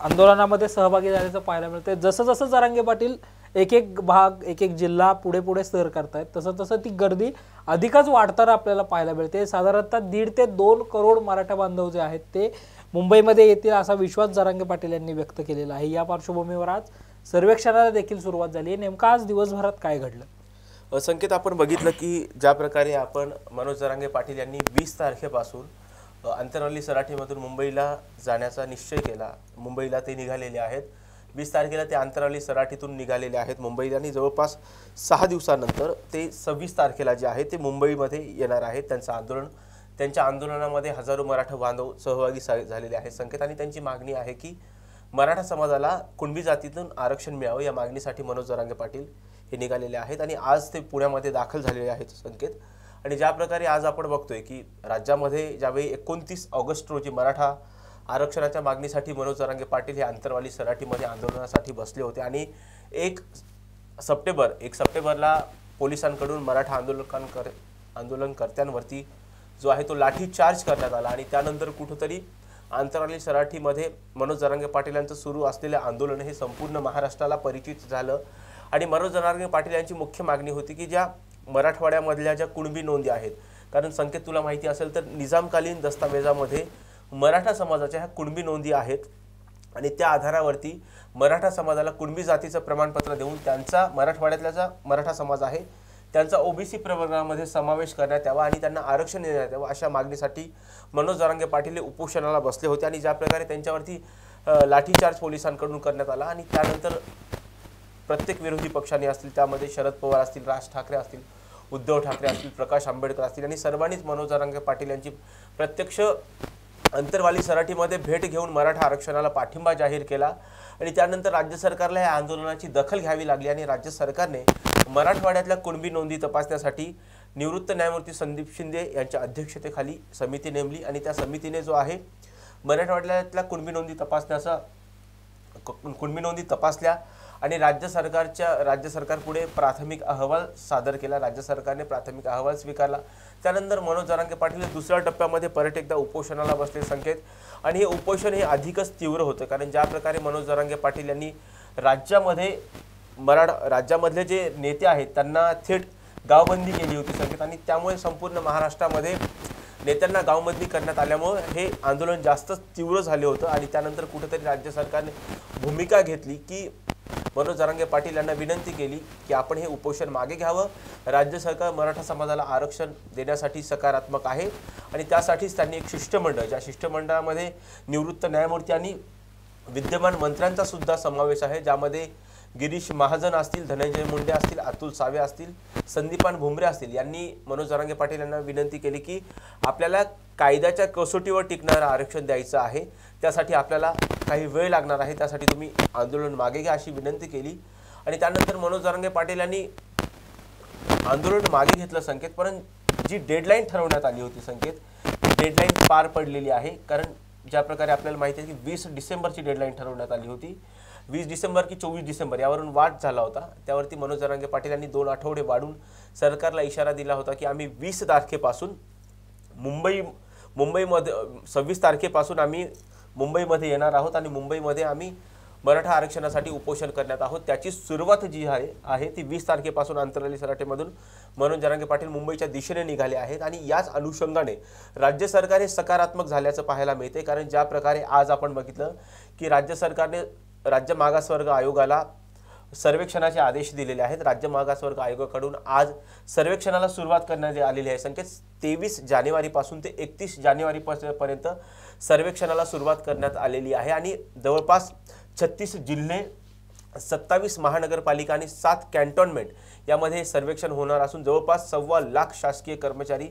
आंदोलनामध्ये सहभागी झाल्याचं पाहायला मिळते. जसं जसं जरांगे पाटील एक एक भाग, एक एक जिल्हा पुढे पुढे सर करतायत तसं तसं ती गर्दी अधिकच वाढताना आपल्याला पाहायला मिळते. साधारणतः 1.5 ते 2 करोड मराठा बांधव जे आहेत ते मुंबईमध्ये येतील असा विश्वास जरांगे पाटील यांनी व्यक्त केलेला आहे. या पार्श्वभूमीवर आज सर्वेक्षणाला देखील सुरुवात झाली आहे. नेमका आज दिवसभरात काय घडलं? संकेत, आपण बघितलं की ज्या प्रकारे आपण मनोज जरांगे पाटील यांनी 20 तारखेपासून अंतरवाली सराटीमधून मुंबईला जाण्याचा निश्चय केला. मुंबईला ते निघालेले आहेत. 20 तारखेला ते अंतरवाली सराटीतून निघालेले आहेत मुंबईला आणि जवळपास 6 दिवसानंतर ते 26 तारखेला जे आहे ते मुंबईमध्ये येणार आहेत. त्यांच्या आंदोलनामध्ये हजारो मराठा बांधव सहभागी झालेले आहेत संकेत. आणि त्यांची मागणी आहे की मराठा समाजाला कुणबी जातीतून आरक्षण मिळावं या मागणीसाठी मनोज जरांगे पाटील हे निघालेले आहेत. आणि आज ते पुण्यामध्ये दाखल झालेले आहेत संकेत. आणि ज्या प्रकारे आज आपण बघतोय की राज्यामध्ये ज्यावेळी 29 ऑगस्ट रोजी मराठा आरक्षणाच्या मागणीसाठी मनोज जरांगे पाटील हे अंतरवाली सराटीमध्ये आंदोलनासाठी बसले होते आणि 1 सप्टेंबरला पोलिसांकडून मराठा आंदोलनकर्त्यांवरती जो आहे तो लाठीचार्ज करण्यात आला. आणि त्यानंतर कुठेतरी अंतरवाली सराटीमध्ये मनोज जरांगे पाटील यांचं सुरू असलेले आंदोलन हे संपूर्ण महाराष्ट्राला परिचित झालं. आणि मनोज जरांगे पाटील यांची मुख्य मागणी होती की ज्या मराठवाड्यामधल्या ज्या कुणबी नोंदी आहेत, कारण संकेत तुला माहिती असेल तर निजामकालीन दस्तावेजामध्ये मराठा समाजाच्या ह्या कुणबी नोंदी आहेत आणि त्या आधारावरती मराठा समाजाला कुणबी जातीचं प्रमाणपत्र देऊन त्यांचा मराठवाड्यातला जो मराठा समाज आहे त्यांचा ओबीसी प्रवर्गामध्ये समावेश करण्यात यावा आणि त्यांना आरक्षण देण्यात यावं अशा मागणीसाठी मनोज जरांगे पाटील हे उपोषणाला बसले होते. आणि ज्या प्रकारे त्यांच्यावरती लाठीचार्ज पोलिसांकडून करण्यात आला आणि त्यानंतर प्रत्येक विरोधी पक्षाने असतील, त्यामध्ये शरद पवार असतील, राज ठाकरे असतील, उद्धव ठाकरे असतील, प्रकाश आंबेडकर असतील आणि सर्वांनीच मनोज जरांगे पाटील यांची प्रत्यक्ष अंतरवाली सराटीमध्ये भेट घेऊन मराठा आरक्षणाला पाठिंबा जाहीर केला. आणि त्यानंतर राज्य सरकारला या आंदोलनाची दखल घ्यावी लागली आणि राज्य सरकारने मराठवाड्यातल्या कुणबी नोंदी तपासण्यासाठी निवृत्त न्यायमूर्ती संदीप शिंदे यांच्या अध्यक्षतेखाली समिती नेमली. आणि त्या समितीने जो आहे मराठवाड्यातल्या कुणबी नोंदी तपासल्या आणि राज्य सरकारपुढे प्राथमिक अहवाल सादर केला. राज्य सरकारने प्राथमिक अहवाल स्वीकारला. त्यानंतर मनोज जरांगे पाटील दुसऱ्या टप्प्यामध्ये परत एकदा उपोषणाला बसले संकेत. आणि हे उपोषण हे अधिकच तीव्र होतं, कारण ज्या प्रकारे मनोज जरांगे पाटील यांनी राज्यामधले जे नेते आहेत त्यांना थेट गावबंदी केली होती संकेत. आणि त्यामुळे संपूर्ण महाराष्ट्रामध्ये नेत्यांना गावबंदी करण्यात आल्यामुळे हे आंदोलन जास्त तीव्र झाले होतं. आणि त्यानंतर कुठेतरी राज्य सरकारने भूमिका घेतली की मनोज जरांगे पाटील यांना विनंती केली की आपण हे उपोषण मागे घ्यावं, राज्य सरकार मराठा समाजाला आरक्षण देण्यासाठी सकारात्मक आहे आणि त्यासाठीच त्यांनी एक शिष्टमंडळ, ज्या शिष्टमंडळामध्ये निवृत्त न्यायमूर्ती आणि विद्यमान मंत्र्यांचा सुद्धा समावेश आहे, ज्यामध्ये गिरीश महाजन असतील, धनंजय मुंडे असतील, अतुल सावे असतील, संदीपान भुमरे असतील, यांनी मनोज जरांगे पाटील यांना विनंती केली की आपल्याला कायद्याच्या कसोटीवर टिकणारं आरक्षण द्यायचं आहे, त्यासाठी आपल्याला काही वेळ लागणार आहे, त्यासाठी तुम्ही आंदोलन मागे घ्या अशी विनंती केली। आणि त्यानंतर मनोज जरांगे पाटील यांनी आंदोलन मागे घेतलं संकेत, परंतु जी डेडलाईन ठरवण्यात आली होती संकेत, ती डेडलाईन पार पडलेली आहे। कारण ज्या प्रकारे आपल्याला माहिती आहे की 20 डिसेंबरची डेडलाईन ठरवण्यात आली होती, 20 डिसेंबर की 24 डिसेंबर यावरून वाद झाला होता, त्यावरती मनोज जरांगे पाटील यांनी 2 आठवडे वाढून सरकारला इशारा दिला होता की आम्ही 20 तारखेपासून मुंबईमध्ये 26 तारखेपासून आम्ही मुंबईमध्ये येणार आहोत आणि मुंबईमध्ये आम्ही मराठा आरक्षणासाठी उपोषण करण्यात आहोत। त्याची सुरुवात जी आहे ती 20 तारखेपासून अंतरली सराटीमधून मनोज जरांगे पाटील मुंबईच्या दिशेने निघाले आहेत आणि याच अनुषंगाने राज्य सरकार हे सकारात्मक झाल्याचं पाहायला मिळते। कारण ज्या प्रकारे आज आपण बघितलं की राज्य सरकारने राज्य मागासवर्ग आयोगाला सर्वेक्षणाचे आदेश दिलेले आहेत। राज्य मागासवर्ग आयोगाकडून आज सर्वेक्षणाला सुरुवात करण्यात आलेली आहे संकेत। 23 जानेवारीपासून ते 31 जानेवारीपर्यंत सर्वेक्षणाला सुरुवात करण्यात आलेली आहे आणि जवळपास 36 जिल्हे, 27 महानगरपालिका आणि 7 कॅन्टोन्मेंट यामध्ये सर्वेक्षण होणार असून जवळपास 1.25 लाख शासकीय कर्मचारी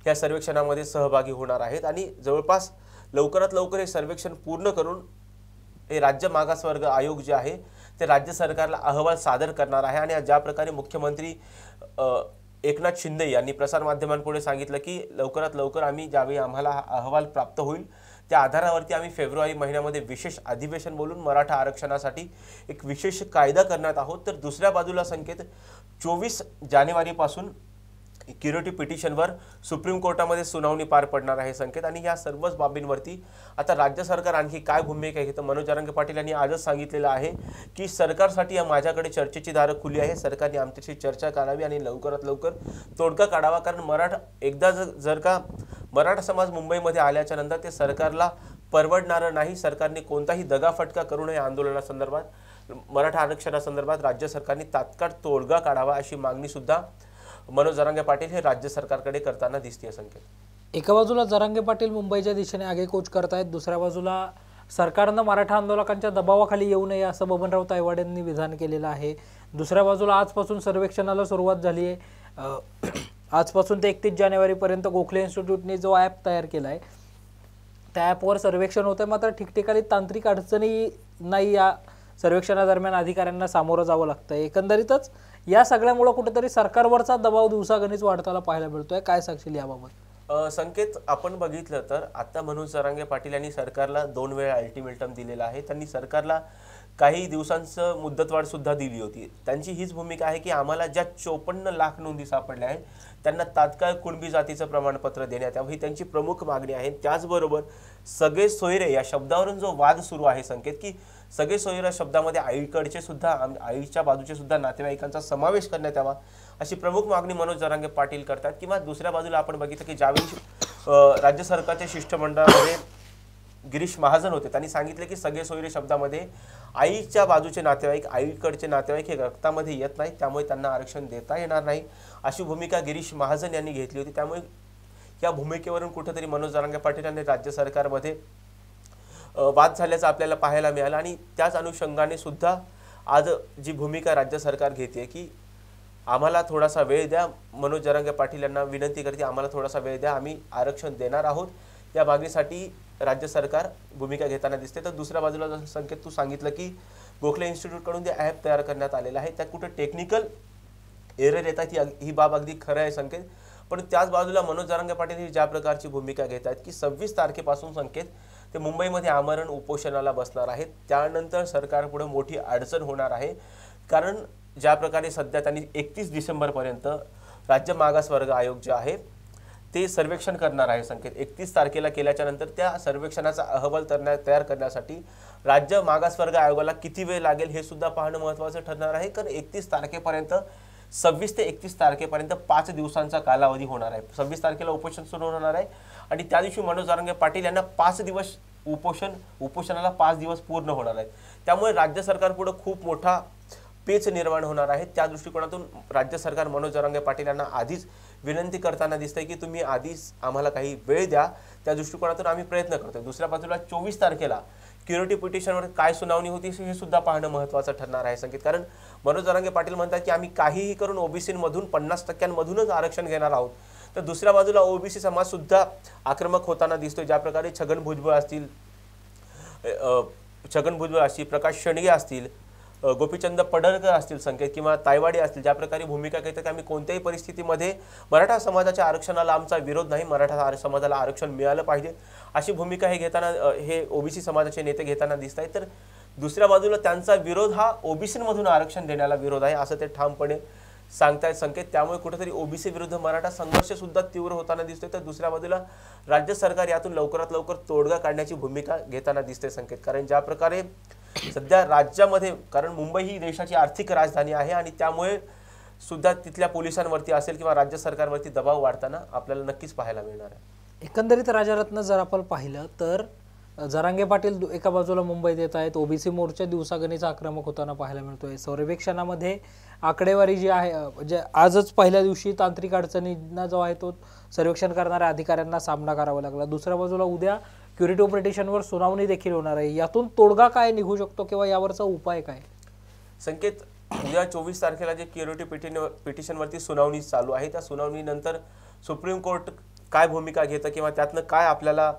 या सर्वेक्षणामध्ये सहभागी होणार आहेत आणि जवळपास लवकरात लवकर हे सर्वेक्षण पूर्ण करून हे राज्य मागासवर्ग आयोग जे आहे ते राज्य सरकारला अहवाल सादर करणार आहे। आणि ज्या प्रकारे मुख्यमंत्री एकनाथ शिंदे यांनी प्रसारमाध्यमांपुढे सांगितलं की लवकरात लवकर आम्ही ज्यावेळी आम्हाला अहवाल प्राप्त होईल त्या आधारावरती आम्ही फेब्रुवारी महिन्यामध्ये विशेष अधिवेशन बोलून मराठा आरक्षणासाठी एक विशेष कायदा करण्यात आहोत। तर दुसऱ्या बाजूला संकेत 24 जानेवारीपासून क्युरेटिव्ह पिटिशनवर सुप्रीम कोर्टामध्ये सुनावणी पार पडणार आहे संकेत। आणि या सर्वच बाबींवरती आता राज्य सरकार आणखी काय भूमिका घेतं, मनोज जरांगे पाटील यांनी आजच सांगितलेलं आहे की सरकारसाठी माझ्याकडे चर्चेची दारं खुली आहे, सरकारने आमच्याशी चर्चा करावी आणि लवकरात लवकर तोडगा काढावा। कारण एकदा जर का मराठा समाज मुंबईमध्ये आल्याच्या नंतर ते सरकारला परवडणारं नाही। सरकारने कोणताही दगाफटका करू नये आंदोलनासंदर्भात, मराठा आरक्षणासंदर्भात राज्य सरकारने तात्काळ तोडगा काढावा अशी मागणी सुद्धा मनोज जरांगे पाटील हे राज्य सरकारकडे करताना दिसते संकेत। एका बाजूला जरांगे पाटील मुंबईच्या दिशेने आगेकूच करतायत, दुसऱ्या बाजूला सरकारनं मराठा आंदोलकांच्या दबावाखाली येऊ नये असं बबनराव तायवाड यांनी विधान केलेलं आहे। दुसऱ्या बाजूला आजपासून सर्वेक्षणाला सुरुवात झाली आहे। आजपासून ते 31 जानेवारीपर्यंत गोखले इन्स्टिट्यूटने जो ॲप तयार केला आहे त्या ॲपवर सर्वेक्षण होतं, मात्र ठिकठिकाणी तांत्रिक अडचणी नाही या सर्वेक्षणादरम्यान अधिकाऱ्यांना सामोरं जावं लागतं। एकंदरीतच या सगळ्यामुळे कुठेतरी सरकारवरचा दबाव दिवसागणिक वाढताना पाहायला मिळतोय, काय सांगशील याबाबत? संकेत आपण बघितलं तर आता मनोज जरांगे पाटील यांनी सरकारला 2 वेळा अल्टिमेटम दिलेला आहे। त्यांनी सरकारला काही दिवसांचं मुदतवाढ सुद्धा दिली होती। त्यांची हीच भूमिका आहे की आम्हाला ज्या 54 लाख नोंदी सापडल्या आहेत त्यांना तात्काळ कुणबी जातीचं प्रमाणपत्र देण्यात यावं ही त्यांची प्रमुख मागणी आहे। त्याचबरोबर सगळे सोयरे या शब्दावरून जो वाद सुरू आहे संकेत की सगळे सोयरे शब्दामध्ये आईकडचे सुद्धा आईच्या बाजूचे सुद्धा नातेवाईकांचा समावेश करण्यात यावा अशी प्रमुख मागणी मनोज जरांगे पाटील करतात। किंवा दुसऱ्या बाजूला आपण बघितलं की ज्यावेळी राज्य सरकारच्या शिष्टमंडळामध्ये गिरीश महाजन होते त्यांनी सांगितले की सगळे सोयरे शब्दामध्ये आईच्या बाजूचे नातेवाईक, आईकडचे नातेवाईक हे रक्तामध्ये येत नाही, त्यामुळे त्यांना आरक्षण देता येणार नाही अशी भूमिका गिरीश महाजन यांनी घेतली होती। त्यामुळे या भूमिकेवरून कुठेतरी मनोज जरांगे पाटील यांनी राज्य सरकारमध्ये वाद झाल्याचं आपल्याला पाहायला मिळालं आणि त्याच अनुषंगाने सुद्धा आज जी भूमिका राज्य सरकार घेते की आम्हाला थोडासा वेळ द्या, मनोज जरांगे पाटील यांना विनंती करते आम्हाला थोडासा वेळ द्या, आम्ही आरक्षण देणार आहोत, या मागणीसाठी राज्य सरकार भूमिका घेताना दिसते। तर दुसऱ्या बाजूला जसं संकेत तू सांगितलं की गोखले इन्स्टिट्यूटकडून जे ॲप तयार करण्यात आलेलं आहे त्यात कुठे टेक्निकल एरर येतात ही बाब अगदी खरं आहे संकेत, पण त्याच बाजूला मनोज जरांगे पाटील ही ज्या प्रकारची भूमिका घेत आहेत की 26 तारखेपासून संकेत ते मुंबईमध्ये आमरण उपोषणाला बसणार आहेत। त्यानंतर सरकारपुढे मोठी अडचण होणार आहे, कारण ज्या प्रकारे सध्या त्यांनी 31 डिसेंबरपर्यंत राज्य मागासवर्ग आयोग जे आहे ते सर्वेक्षण करणार आहे संकेत। 31 तारखेला केल्याच्या नंतर त्या सर्वेक्षणाचा अहवाल तयार करण्यासाठी राज्य मागासवर्ग आयोगाला किती वेळ लागेल हे सुद्धा पाहणं महत्त्वाचं ठरणार आहे। कारण 31 तारखेपर्यंत 26 ते 31 तारखेपर्यंत 5 दिवसांचा कालावधी होणार आहे। 26 तारखेला उपोषण सुरू होणार आहे आणि त्या दिवशी मनोज जरांगे पाटील यांना 5 दिवस उपोषणाला 5 दिवस पूर्ण होणार आहेत। त्यामुळे राज्य सरकारपुढे खूप मोठा पेच निर्माण होणार आहे। त्या दृष्टिकोनातून राज्य सरकार मनोज जरांगे पाटील यांना आधीच विनंती करताना दिसतंय की तुम्ही आधीच आम्हाला काही वेळ द्या, त्या दृष्टिकोनातून आम्ही प्रयत्न करतोय। दुसऱ्या बाजूला 24 तारखेला क्युरेटिव्ह पिटिशनवर काय सुनावणी होती हे सुद्धा पाहणं महत्त्वाचं ठरणार आहे संकेत। कारण मनोज जरांगे पाटील म्हणतात की आम्ही काहीही करून ओबीसीमधून 50% आरक्षण घेणार आहोत, तर दुसऱ्या बाजूला ओबीसी समाज सुद्धा आक्रमक होताना दिसतोय। ज्या प्रकारे छगन भुजबळ असतील, प्रकाश शेंडगे असतील, गोपीचंद पडळकर असतील संकेत, किंवा तायवाडे असतील, ज्या प्रकारे भूमिका घेतात की आम्ही कोणत्याही परिस्थितीमध्ये मराठा समाजाच्या आरक्षणाला आमचा विरोध नाही, मराठा समाजाला आरक्षण मिळालं पाहिजे, अशी भूमिका हे ओबीसी समाजाचे नेते घेताना दिसत आहेत। तर दुसऱ्या बाजूला त्यांचा विरोध हा ओबीसीमधून आरक्षण देण्याला विरोध आहे असं ते ठामपणे सांगतायत संकेत। त्यामुळे कुठेतरी ओबीसी विरुद्ध मराठा संघर्ष सुद्धा तीव्र होताना दिसतोय। तर दुसऱ्या बाजूला राज्य सरकार यातून लवकरात लवकर तोडगा काढण्याची भूमिका घेताना दिसते संकेत। कारण ज्या प्रकारे सध्या राज्यामध्ये, कारण मुंबई ही देशाची आर्थिक राजधानी आहे आणि त्यामुळे सुद्धा तिथल्या पोलिसांवरती असेल किंवा राज्य सरकारवरती दबाव वाढताना आपल्याला नक्कीच पाहायला मिळणार आहे। एकंदरीत राजारत्न जर आपण पाहिलं तर जरांगे पाटील एका बाजूला मुंबईत येत आहेत, ओबीसी मोर्चा दिवसागणिक आक्रमक होताना पाहायला मिळतोय। सर्वेक्षणामध्ये आकडेवारी जी आहे, म्हणजे आजच पहिल्या दिवशी तांत्रिक अडचणींना जो आहे तो सर्वेक्षण करणाऱ्या अधिकाऱ्यांना सामना करावा लागला। दुसऱ्या बाजूला उद्या क्युरेटिव्ह पिटिशनवर सुनावणी देखील होणार आहे। यातून तोडगा काय निघू शकतो किंवा यावरचा उपाय काय संकेत? उद्या 24 तारखेला जे क्युरेटिव्ह पिटिशनवरती सुनावणी चालू आहे, त्या सुनावणीनंतर सुप्रीम कोर्ट काय भूमिका घेतं किंवा त्यातनं काय आपल्याला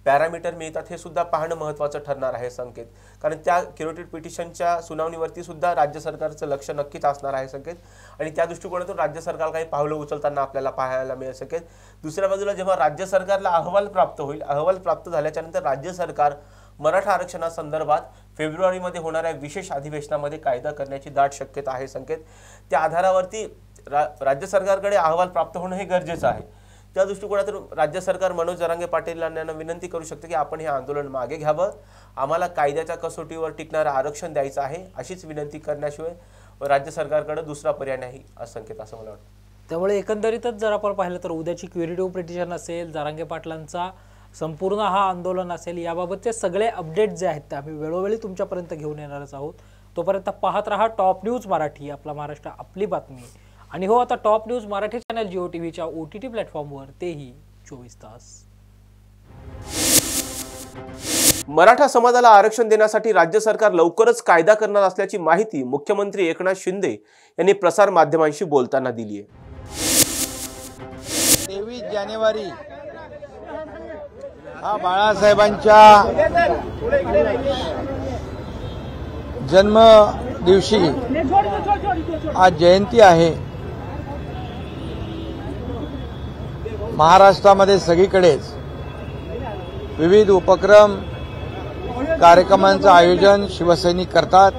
पॅरामीटर मिळतात हे सुद्धा पाहणं महत्त्वाचं ठरणार आहे संकेत। कारण त्या क्युरेटिव्ह पिटिशनच्या सुनावणीवरती सुद्धा राज्य सरकारचं लक्ष नक्कीच असणार आहे संकेत, आणि त्या दृष्टिकोनातून राज्य सरकार काही पावलं उचलताना आपल्याला पाहायला मिळेल संकेत। दुसऱ्या बाजूला जेव्हा राज्य सरकारला अहवाल प्राप्त होईल, अहवाल प्राप्त झाल्याच्या नंतर राज्य सरकार मराठा आरक्षणासंदर्भात फेब्रुवारीमध्ये होणाऱ्या विशेष अधिवेशनामध्ये कायदा करण्याची दाट शक्यता आहे संकेत। त्या आधारावरती राज्य सरकारकडे अहवाल प्राप्त होणं हे गरजेचं आहे। त्या दृष्टिकोनातून राज्य सरकार मनोज जरांगे पाटील यांना विनंती करू शकते की आपण हे आंदोलन मागे घ्यावं, आम्हाला कायद्याच्या कसोटीवर टिकणारं आरक्षण द्यायचं आहे, अशीच विनंती करण्याशिवाय राज्य सरकारकडे दुसरा पर्याय नाही संकेत, असं मला वाटतं। त्यामुळे एकंदरीतच जर आपण पाहिलं तर उद्याची क्युरेटिव्ह पिटिशन असेल, जरांगे पाटलांचा संपूर्ण हा आंदोलन असेल, याबाबतचे सगळे अपडेट जे आहेत ते आम्ही वेळोवेळी तुमच्यापर्यंत घेऊन येणारच आहोत। तोपर्यंत पाहत रहा टॉप न्यूज मराठी, आपला महाराष्ट्र आपली बातमी। आणि हो, आता top news Marathi channel Jio टीव्हीच्या OTT प्लॅटफॉर्मवर, तेही 24 तास। मराठा समाजाला आरक्षण देण्यासाठी राज्य सरकार लवकरच कायदा करणार असल्याची माहिती मुख्यमंत्री एकनाथ शिंदे यांनी प्रसार माध्यमांशी बोलताना दिली आहे। 23 जानेवारी हा बाळासाहेबांच्या जन्म दिवशी आज जयंती आहे। महाराष्ट्रामध्ये सगळीकडेच विविध उपक्रम कार्यक्रमांचं आयोजन शिवसैनिक करतात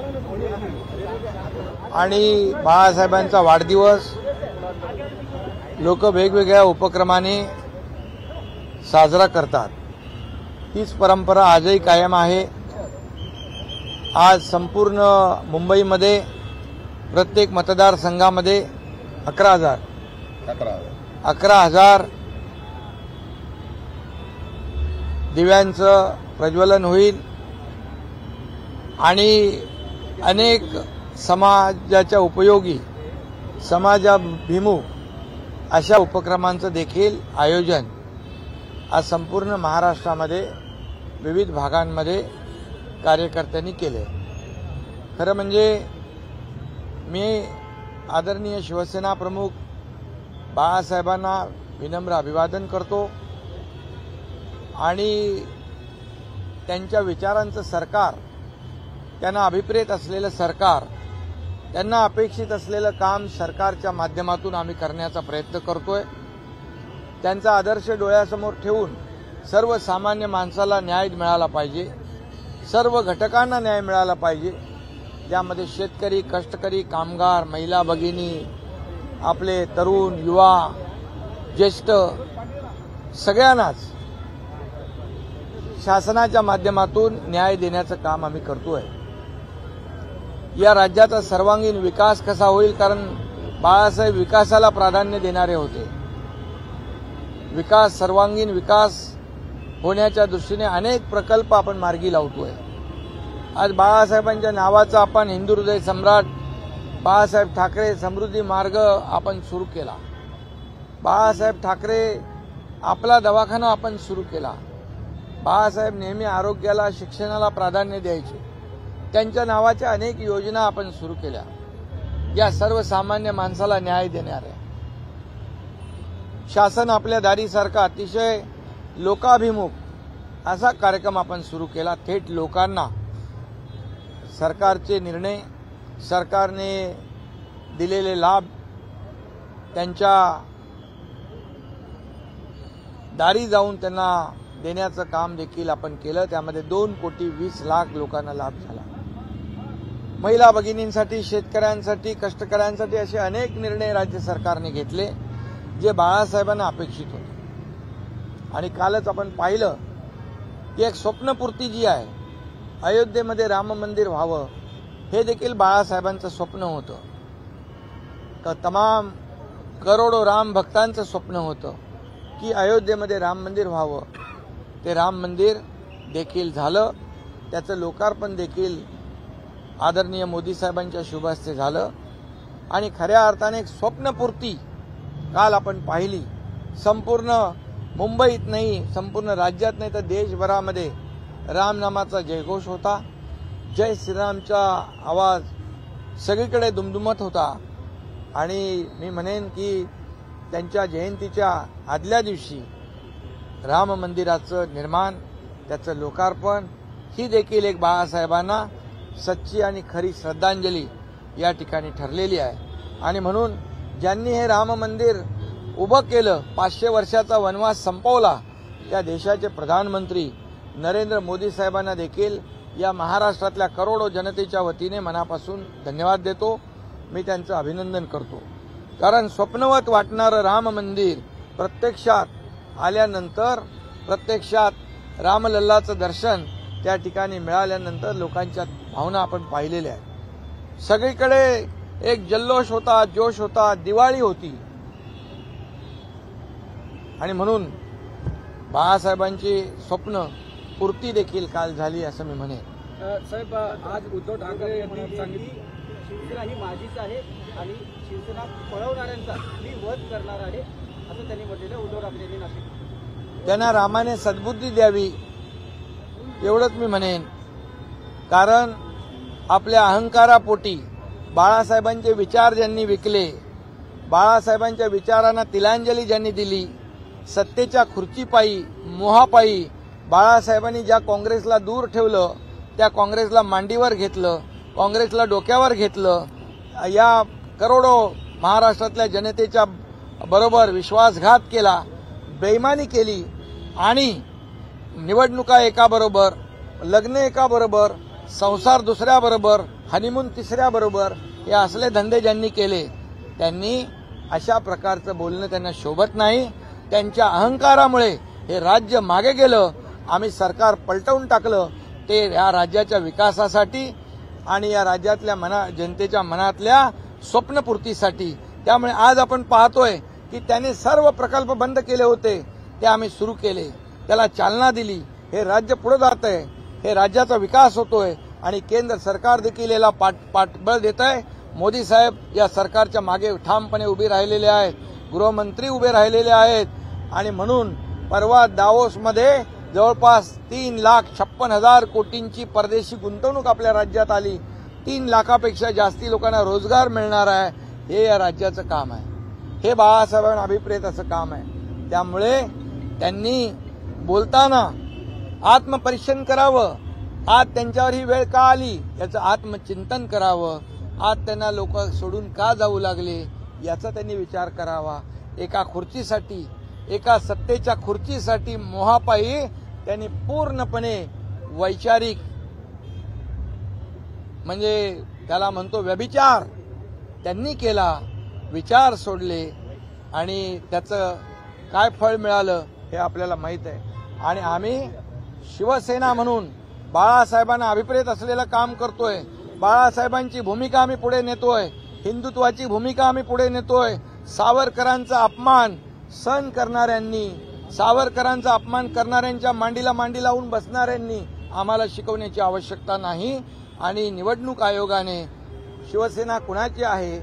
आणि बाळासाहेबांचा वाढदिवस लोक वेगवेगळ्या उपक्रमाने साजरा करतात। हीच परंपरा आजही कायम आहे। आज संपूर्ण मुंबईमध्ये प्रत्येक मतदारसंघामध्ये 11,000 दिव्यांचं प्रज्वलन होईल आणि अनेक समाजाच्या उपयोगी, समाजाभिमुख अशा उपक्रमांचं देखील आयोजन आज संपूर्ण महाराष्ट्रामध्ये विविध भागांमध्ये कार्यकर्त्यांनी केले। खरं म्हणजे मी आदरणीय शिवसेना प्रमुख बाळासाहेबांना विनम्र अभिवादन करतो आणि त्यांच्या विचारांचं सरकार, त्यांना अभिप्रेत असलेलं सरकार, त्यांना अपेक्षित असलेलं काम सरकारच्या माध्यमातून आम्ही करण्याचा प्रयत्न करतोय। त्यांचा आदर्श डोळ्यासमोर ठेवून सर्वसामान्य माणसाला न्याय मिळाला पाहिजे, सर्व घटकांना न्याय मिळाला पाहिजे, ज्यामध्ये शेतकरी, कष्टकरी, कामगार, महिला भगिनी, आपले तरुण, युवा, ज्येष्ठ सगळ्यांनाच शासनाच्या माध्यमातून न्याय देण्याचं काम आम्ही करतोय। या राज्याचा सर्वांगीण विकास कसा होईल, कारण बाळासाहेब विकासाला प्राधान्य देणारे होते। विकास, सर्वांगीण विकास होण्याच्या दृष्टीने अनेक प्रकल्प आपण मार्गी लावतोय। आज बाळासाहेबांच्या नावाचा आपण हिंदू हृदय सम्राट बाळासाहेब ठाकरे समृद्धी मार्ग आपण सुरू केला. बाळासाहेब ठाकरे आपला दवाखाना आपण सुरू केला. बाळासाहेब नेहमी आरोग्याला शिक्षणाला प्राधान्य द्यायचे. त्यांच्या नावाच्या अनेक योजना आपण सुरू केल्या, या सर्वसामान्य माणसाला न्याय देणाऱ्या. शासन आपल्या दारीसारखा अतिशय लोकाभिमुख असा कार्यक्रम आपण सुरू केला. थेट लोकांना सरकारचे निर्णय, सरकारने दिलेले लाभ त्यांच्या दारी जाऊन त्यांना देण्याचं काम देखील आपण केलं. त्यामध्ये 2,20,00,000 लोकांना लाभ झाला. महिला भगिनींसाठी, शेतकऱ्यांसाठी, कष्टकऱ्यांसाठी असे अनेक निर्णय राज्य सरकारने घेतले जे बाळासाहेबांना अपेक्षित होते. आणि कालच आपण पाहिलं की एक स्वप्नपूर्ती जी आहे, अयोध्येमध्ये राम मंदिर व्हावं, हे देखील बाळासाहेबांचं स्वप्न होतं. तमाम करोडो राम भक्तांचं स्वप्न होतं की अयोध्येमध्ये राम मंदिर व्हावं. ते राम मंदिर देखील झालं. त्याचं लोकार्पण देखील आदरणीय मोदी साहेबांच्या शुभ हस्ते झालं. आणि खऱ्या अर्थाने एक स्वप्नपूर्ती काल आपण पाहिली. संपूर्ण मुंबईत नाही, संपूर्ण राज्यात नाही तर देशभरामध्ये रामनामाचा जयघोष होता. जय श्रीरामचा आवाज सगळीकडे दुमदुमत होता. आणि मी म्हणेन की त्यांच्या जयंतीच्या आदल्या दिवशी राम मंदिराचं निर्माण, त्याचं लोकार्पण ही देखील एक बाळासाहेबांना सच्ची आणि खरी श्रद्धांजली या ठिकाणी ठरलेली आहे. आणि म्हणून ज्यांनी हे राम मंदिर उभं केलं, 500 वर्षाचा वनवास संपवला, त्या देशाचे प्रधानमंत्री नरेंद्र मोदी साहेबांना देखील या महाराष्ट्रातल्या करोडो जनतेच्या वतीने मनापासून धन्यवाद देतो. मी त्यांचं अभिनंदन करतो. कारण स्वप्नवत वाटणारं राम मंदिर प्रत्यक्षात आल्यानंतर, प्रत्यक्षात रामलल्लाचं दर्शन त्या ठिकाणी मिळाल्यानंतर लोकांच्या भावना आपण पाहिलेल्या आहेत. सगळीकडे एक जल्लोष होता, जोश होता, दिवाळी होती. आणि म्हणून बाळासाहेबांची स्वप्न पूर्ती देखील काल झाली असं मी म्हणेन. साहेब, आज उद्धव ठाकरे यांनी सांगितलं शिवसेना ही माझीच आहे आणि शिवसेना पळवणाऱ्यांचा मी वध करणार आहे असं त्यांनी म्हटलेलं. उद्धव ठाकरे यांनी नाशिक त्यांना रामाने सद्बुद्धी द्यावी एवढंच मी म्हणेन. कारण आपल्या अहंकारापोटी बाळासाहेबांचे विचार ज्यांनी विकले, बाळासाहेबांच्या विचारांना तिलांजली ज्यांनी दिली, सत्तेच्या खुर्चीपायी, मोहापायी बाळासाहेबांनी ज्या काँग्रेसला दूर ठेवलं, त्या काँग्रेसला मांडीवर घेतलं, काँग्रेसला डोक्यावर घेतलं, या करोडो महाराष्ट्रातल्या जनतेच्या बरोबर विश्वासघात केला, बेईमानी केली आणि निवडणुका एकाबरोबर, लग्न एकाबरोबर, संसार दुसऱ्याबरोबर, हनीमून तिसऱ्याबरोबर, हे असले धंदे ज्यांनी केले, त्यांनी अशा प्रकारचं बोलणं त्यांना शोभत नाही. त्यांच्या अहंकारामुळे हे राज्य मागे गेलं. आम्ही सरकार पलटवून टाकलं ते या राज्याच्या विकासासाठी आणि या राज्यातल्या जनतेच्या मनातल्या स्वप्नपूर्तीसाठी. त्यामुळे आज आपण पाहतोय की त्यांनी सर्व प्रकल्प बंद केले होते, ते आम्ही सुरू केले, त्याला चालना दिली. हे राज्य पुढे जात आहे, हे राज्याचा विकास होतोय आणि केंद्र सरकार देखील याला पाठबळ देत आहे. मोदी साहेब या सरकारच्या मागे ठामपणे उभे राहिलेले आहेत, गृहमंत्री उभे राहिलेले आहेत. आणि म्हणून परवा दावोसमध्ये जवळपास 3,56,000 कोटींची परदेशी गुंतवणूक आपल्या राज्यात आली. 3 लाखापेक्षा जास्ती लोकांना रोजगार मिळणार आहे. हे या राज्याचं काम आहे, हे बाळासाहेबांना अभिप्रेत असं काम आहे. त्यामुळे त्यांनी बोलताना आत्मपरीक्षण करावं. आज त्यांच्यावर ही वेळ का आली याचं आत्मचिंतन करावं. आज त्यांना लोक सोडून का जाऊ लागले याचा त्यांनी विचार करावा. एका खुर्चीसाठी, एका सत्तेच्या खुर्चीसाठी मोहापायी त्यांनी पूर्णपणे वैचारिक, म्हणजे त्याला म्हणतो व्यभिचार त्यांनी केला. विचार सोडले आणि त्याचं काय फळ मिळालं हे आपल्याला माहीत आहे. आणि आम्ही शिवसेना म्हणून बाळासाहेबांना अभिप्रेत असलेलं काम करतोय. बाळासाहेबांची भूमिका आम्ही पुढे नेतोय, हिंदुत्वाची भूमिका आम्ही पुढे नेतोय. सावरकरांचा अपमान सहन करणाऱ्यांनी, सावरकरांचा अपमान करणाऱ्यांच्या मांडीला मांडी लावून बसणाऱ्यांनी आम्हाला शिकवण्याची आवश्यकता नाही. आणि निवडणूक आयोगाने शिवसेना कुणाची आहे,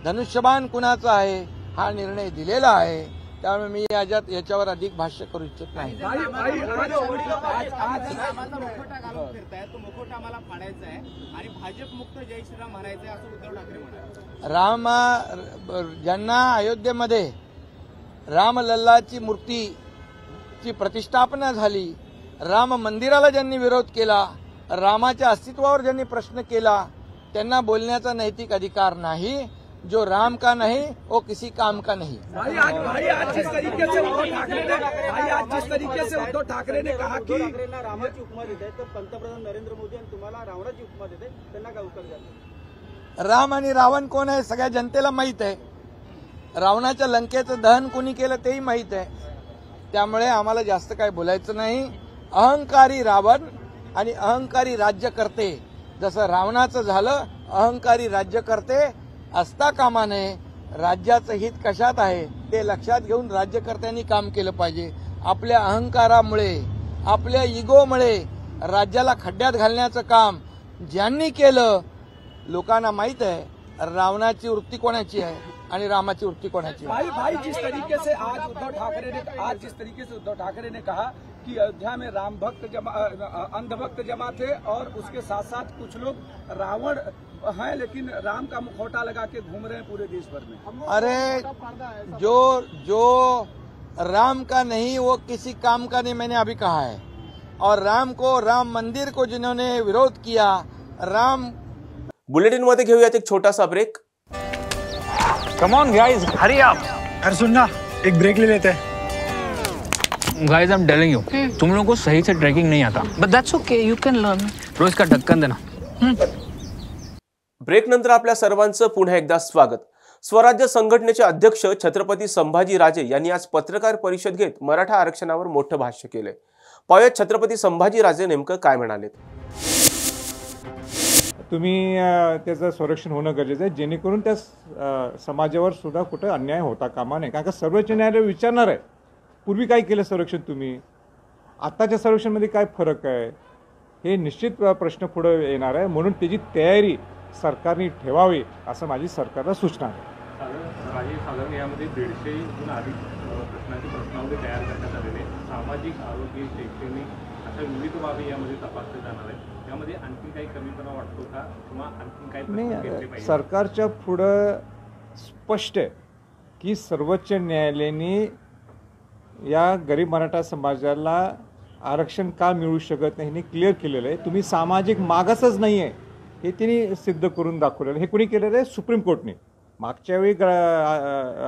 धनुष्यबाण कुणाचा आहे, हा निर्णय दिलेला आहे. त्यामुळे मी याच्यावर अधिक भाष्य करू इच्छित नाही. ज्यांना अयोध्येमध्ये रामलल्लाची मूर्तीची प्रतिष्ठापना झाली, राम मंदिराला ज्यांनी विरोध केला, रामाच्या अस्तित्वावर ज्यांनी प्रश्न केला, त्यांना बोलण्याचा नैतिक अधिकार नाही. जो राम का नहीं वो किसी काम का नहीं. आज जिस तरीके से उद्धव ठाकरे ने कहा की रामाची उपमा देत आहे, तर पंतप्रधान नरेंद्र मोदी आणि तुम्हाला रावणाची उपमा देत आहे, त्यांना काय उत्तर द्याल? राम आणि रावण कोण आहे सगळ्या जनतेला माहित आहे. रावणाच्या लंकेचं दहन कोणी केलं तेही माहित आहे. त्यामुळे आम्हाला जास्त काय बोलायचं नाही. अहंकारी रावण आणि अहंकारी राज्यकर्ते जसं रावणाचं झालं, अहंकारी राज्यकर्ते असता कामा नये. राज्याचं हित कशात आहे ते लक्षात घेऊन राज्यकर्त्यांनी काम केलं पाहिजे. आपल्या अहंकारामुळे, आपल्या इगोमुळे राज्याला खड्ड्यात घालण्याचं काम ज्यांनी केलं, लोकांना माहित आहे रावणाची वृत्ती कोणाची आहे आणि रामाची वृत्ति कोणाची है? भाई जिस तरीके से आज उद्धव ठाकरे ने कहा कि अयोध्या में राम भक्त अंधभक्त जमा थे और उसके साथ साथ कुछ लोग रावण हैं, लेकिन राम का मुखौटा लगा के घूम रहे हैं पूरे देश भर में. अरे जो राम का नहीं वो किसी काम का नहीं, मैंने अभी कहा है. और राम मंदिर को जिन्होंने विरोध किया, राम. बुलेटिन मध्ये घेऊयात एक छोटासा break. Come on guys, hurry up. अरे सुन ना, एक ब्रेक ले लेते हैं. Guys, I'm telling you, तुम लोगों को सही से ट्रैकिंग नहीं आता. But that's okay, you can learn. रोज का ढक्कन देना. ब्रेक नंतर आपल्या सर्वांचं पुन्हा एकदा स्वागत. स्वराज्य संघटनेचे अध्यक्ष छत्रपती संभाजी राजे यांनी आज पत्रकार परिषद घेत मराठा आरक्षणावर मोठं भाष्य केले. पाहूयात छत्रपती संभाजी राजे नेमकं काय म्हणालेत. तुम्ही त्याचं संरक्षण होणं गरजेचं आहे, जेणेकरून त्या समाजावर सुद्धा कुठं अन्याय होता कामा नये. कारण का सर्वोच्च न्यायालय विचारणार आहे पूर्वी काय केलं संरक्षण तुम्ही, आत्ताच्या संरक्षणमध्ये काय फरक आहे, हे निश्चित प्रश्न पुढे येणार आहे. म्हणून त्याची तयारी सरकारने ठेवावी असं माझी सरकारला सूचना आहे. साधारण यामध्ये 150हून अधिक प्रश्नांची प्रश्नावली तयार करण्यात आलेले, सामाजिक, आरोग्य, शैक्षणिक अशा विविध बाबी यामध्ये तपासले जाणार आहे. त्यामध्ये आणखी काही कमीपणा वाटतो का किंवा आणखी काही प्रश्न घेतले पाहिजे? सरकारच्या पुढं स्पष्ट आहे की सर्वोच्च न्यायालयाने या गरीब मराठा समाजाला आरक्षण का मिळू शकत नाही हे क्लिअर केलेलं आहे. तुम्ही सामाजिक मागासच नाही आहे हे त्यांनी सिद्ध करून दाखवलेलं. हे कोणी केलेलं आहे? सुप्रीम कोर्टने. मागच्या वेळी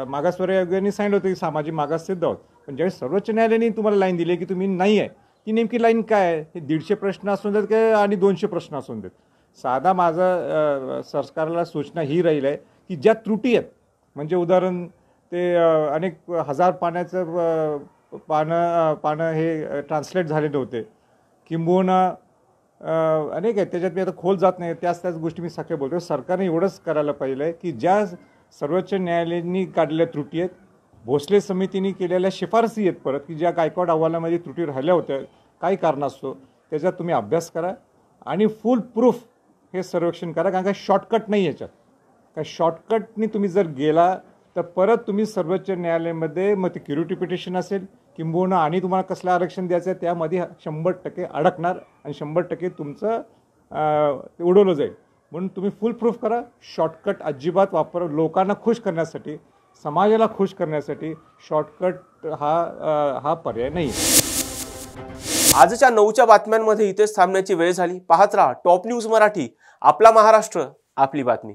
मागासवर्गीय आयोगाने सांगितलं होतं की सामाजिक मागास सिद्ध आहोत, पण ज्यावेळी सर्वोच्च न्यायालयाने तुम्हाला लाईन दिली की तुम्ही नाही आहे, ती नेमकी लाईन काय आहे? हे 150 प्रश्न असून देत काय आणि 200 प्रश्न असून देत. साधा माझा सरकारला सूचना ही राहील आहे की ज्या त्रुटी आहेत, म्हणजे उदाहरण ते अनेक हजार पाण्याचं पानं हे ट्रान्सलेट झाले नव्हते, किंबहुना अनेक आहेत त्याच्यात मी आता खोल जात नाही, त्याच गोष्टी मी सगळ्या बोलतो. सरकारने एवढंच करायला पाहिजे आहे की ज्या सर्वोच्च न्यायालयाने काढलेल्या त्रुटी आहेत, भोसले समितीने केलेल्या शिफारसी आहेत परत की ज्या गायकवाड अहवालामध्ये त्रुटी राहिल्या होत्या काही कारण असतो, त्याच्यात तुम्ही अभ्यास करा आणि फुल प्रूफ हे सर्वेक्षण करा. कारण काय शॉर्टकट नाही याच्यात. काय शॉर्टकटनी तुम्ही जर गेला तर परत तुम्ही सर्वोच्च न्यायालयामध्ये मग ते क्युरिटी पिटिशन असेल किंबहुना आणि तुम्हाला कसलं आरक्षण द्यायचं आहे त्यामध्ये 100% अडकणार आणि 100% तुमचं उडवलं जाईल. म्हणून तुम्ही फुल प्रूफ करा. शॉर्टकट अजिबात वापर. लोकांना खुश करण्यासाठी, समाजाला खुश करण्यासाठी शॉर्टकट हा पर्याय नाही. आजच्या 9च्या बातम्यांमध्ये इथेच थांबण्याची वेळ झाली. पाहत राहा टॉप न्यूज मराठी. आपला महाराष्ट्र, आपली बातमी.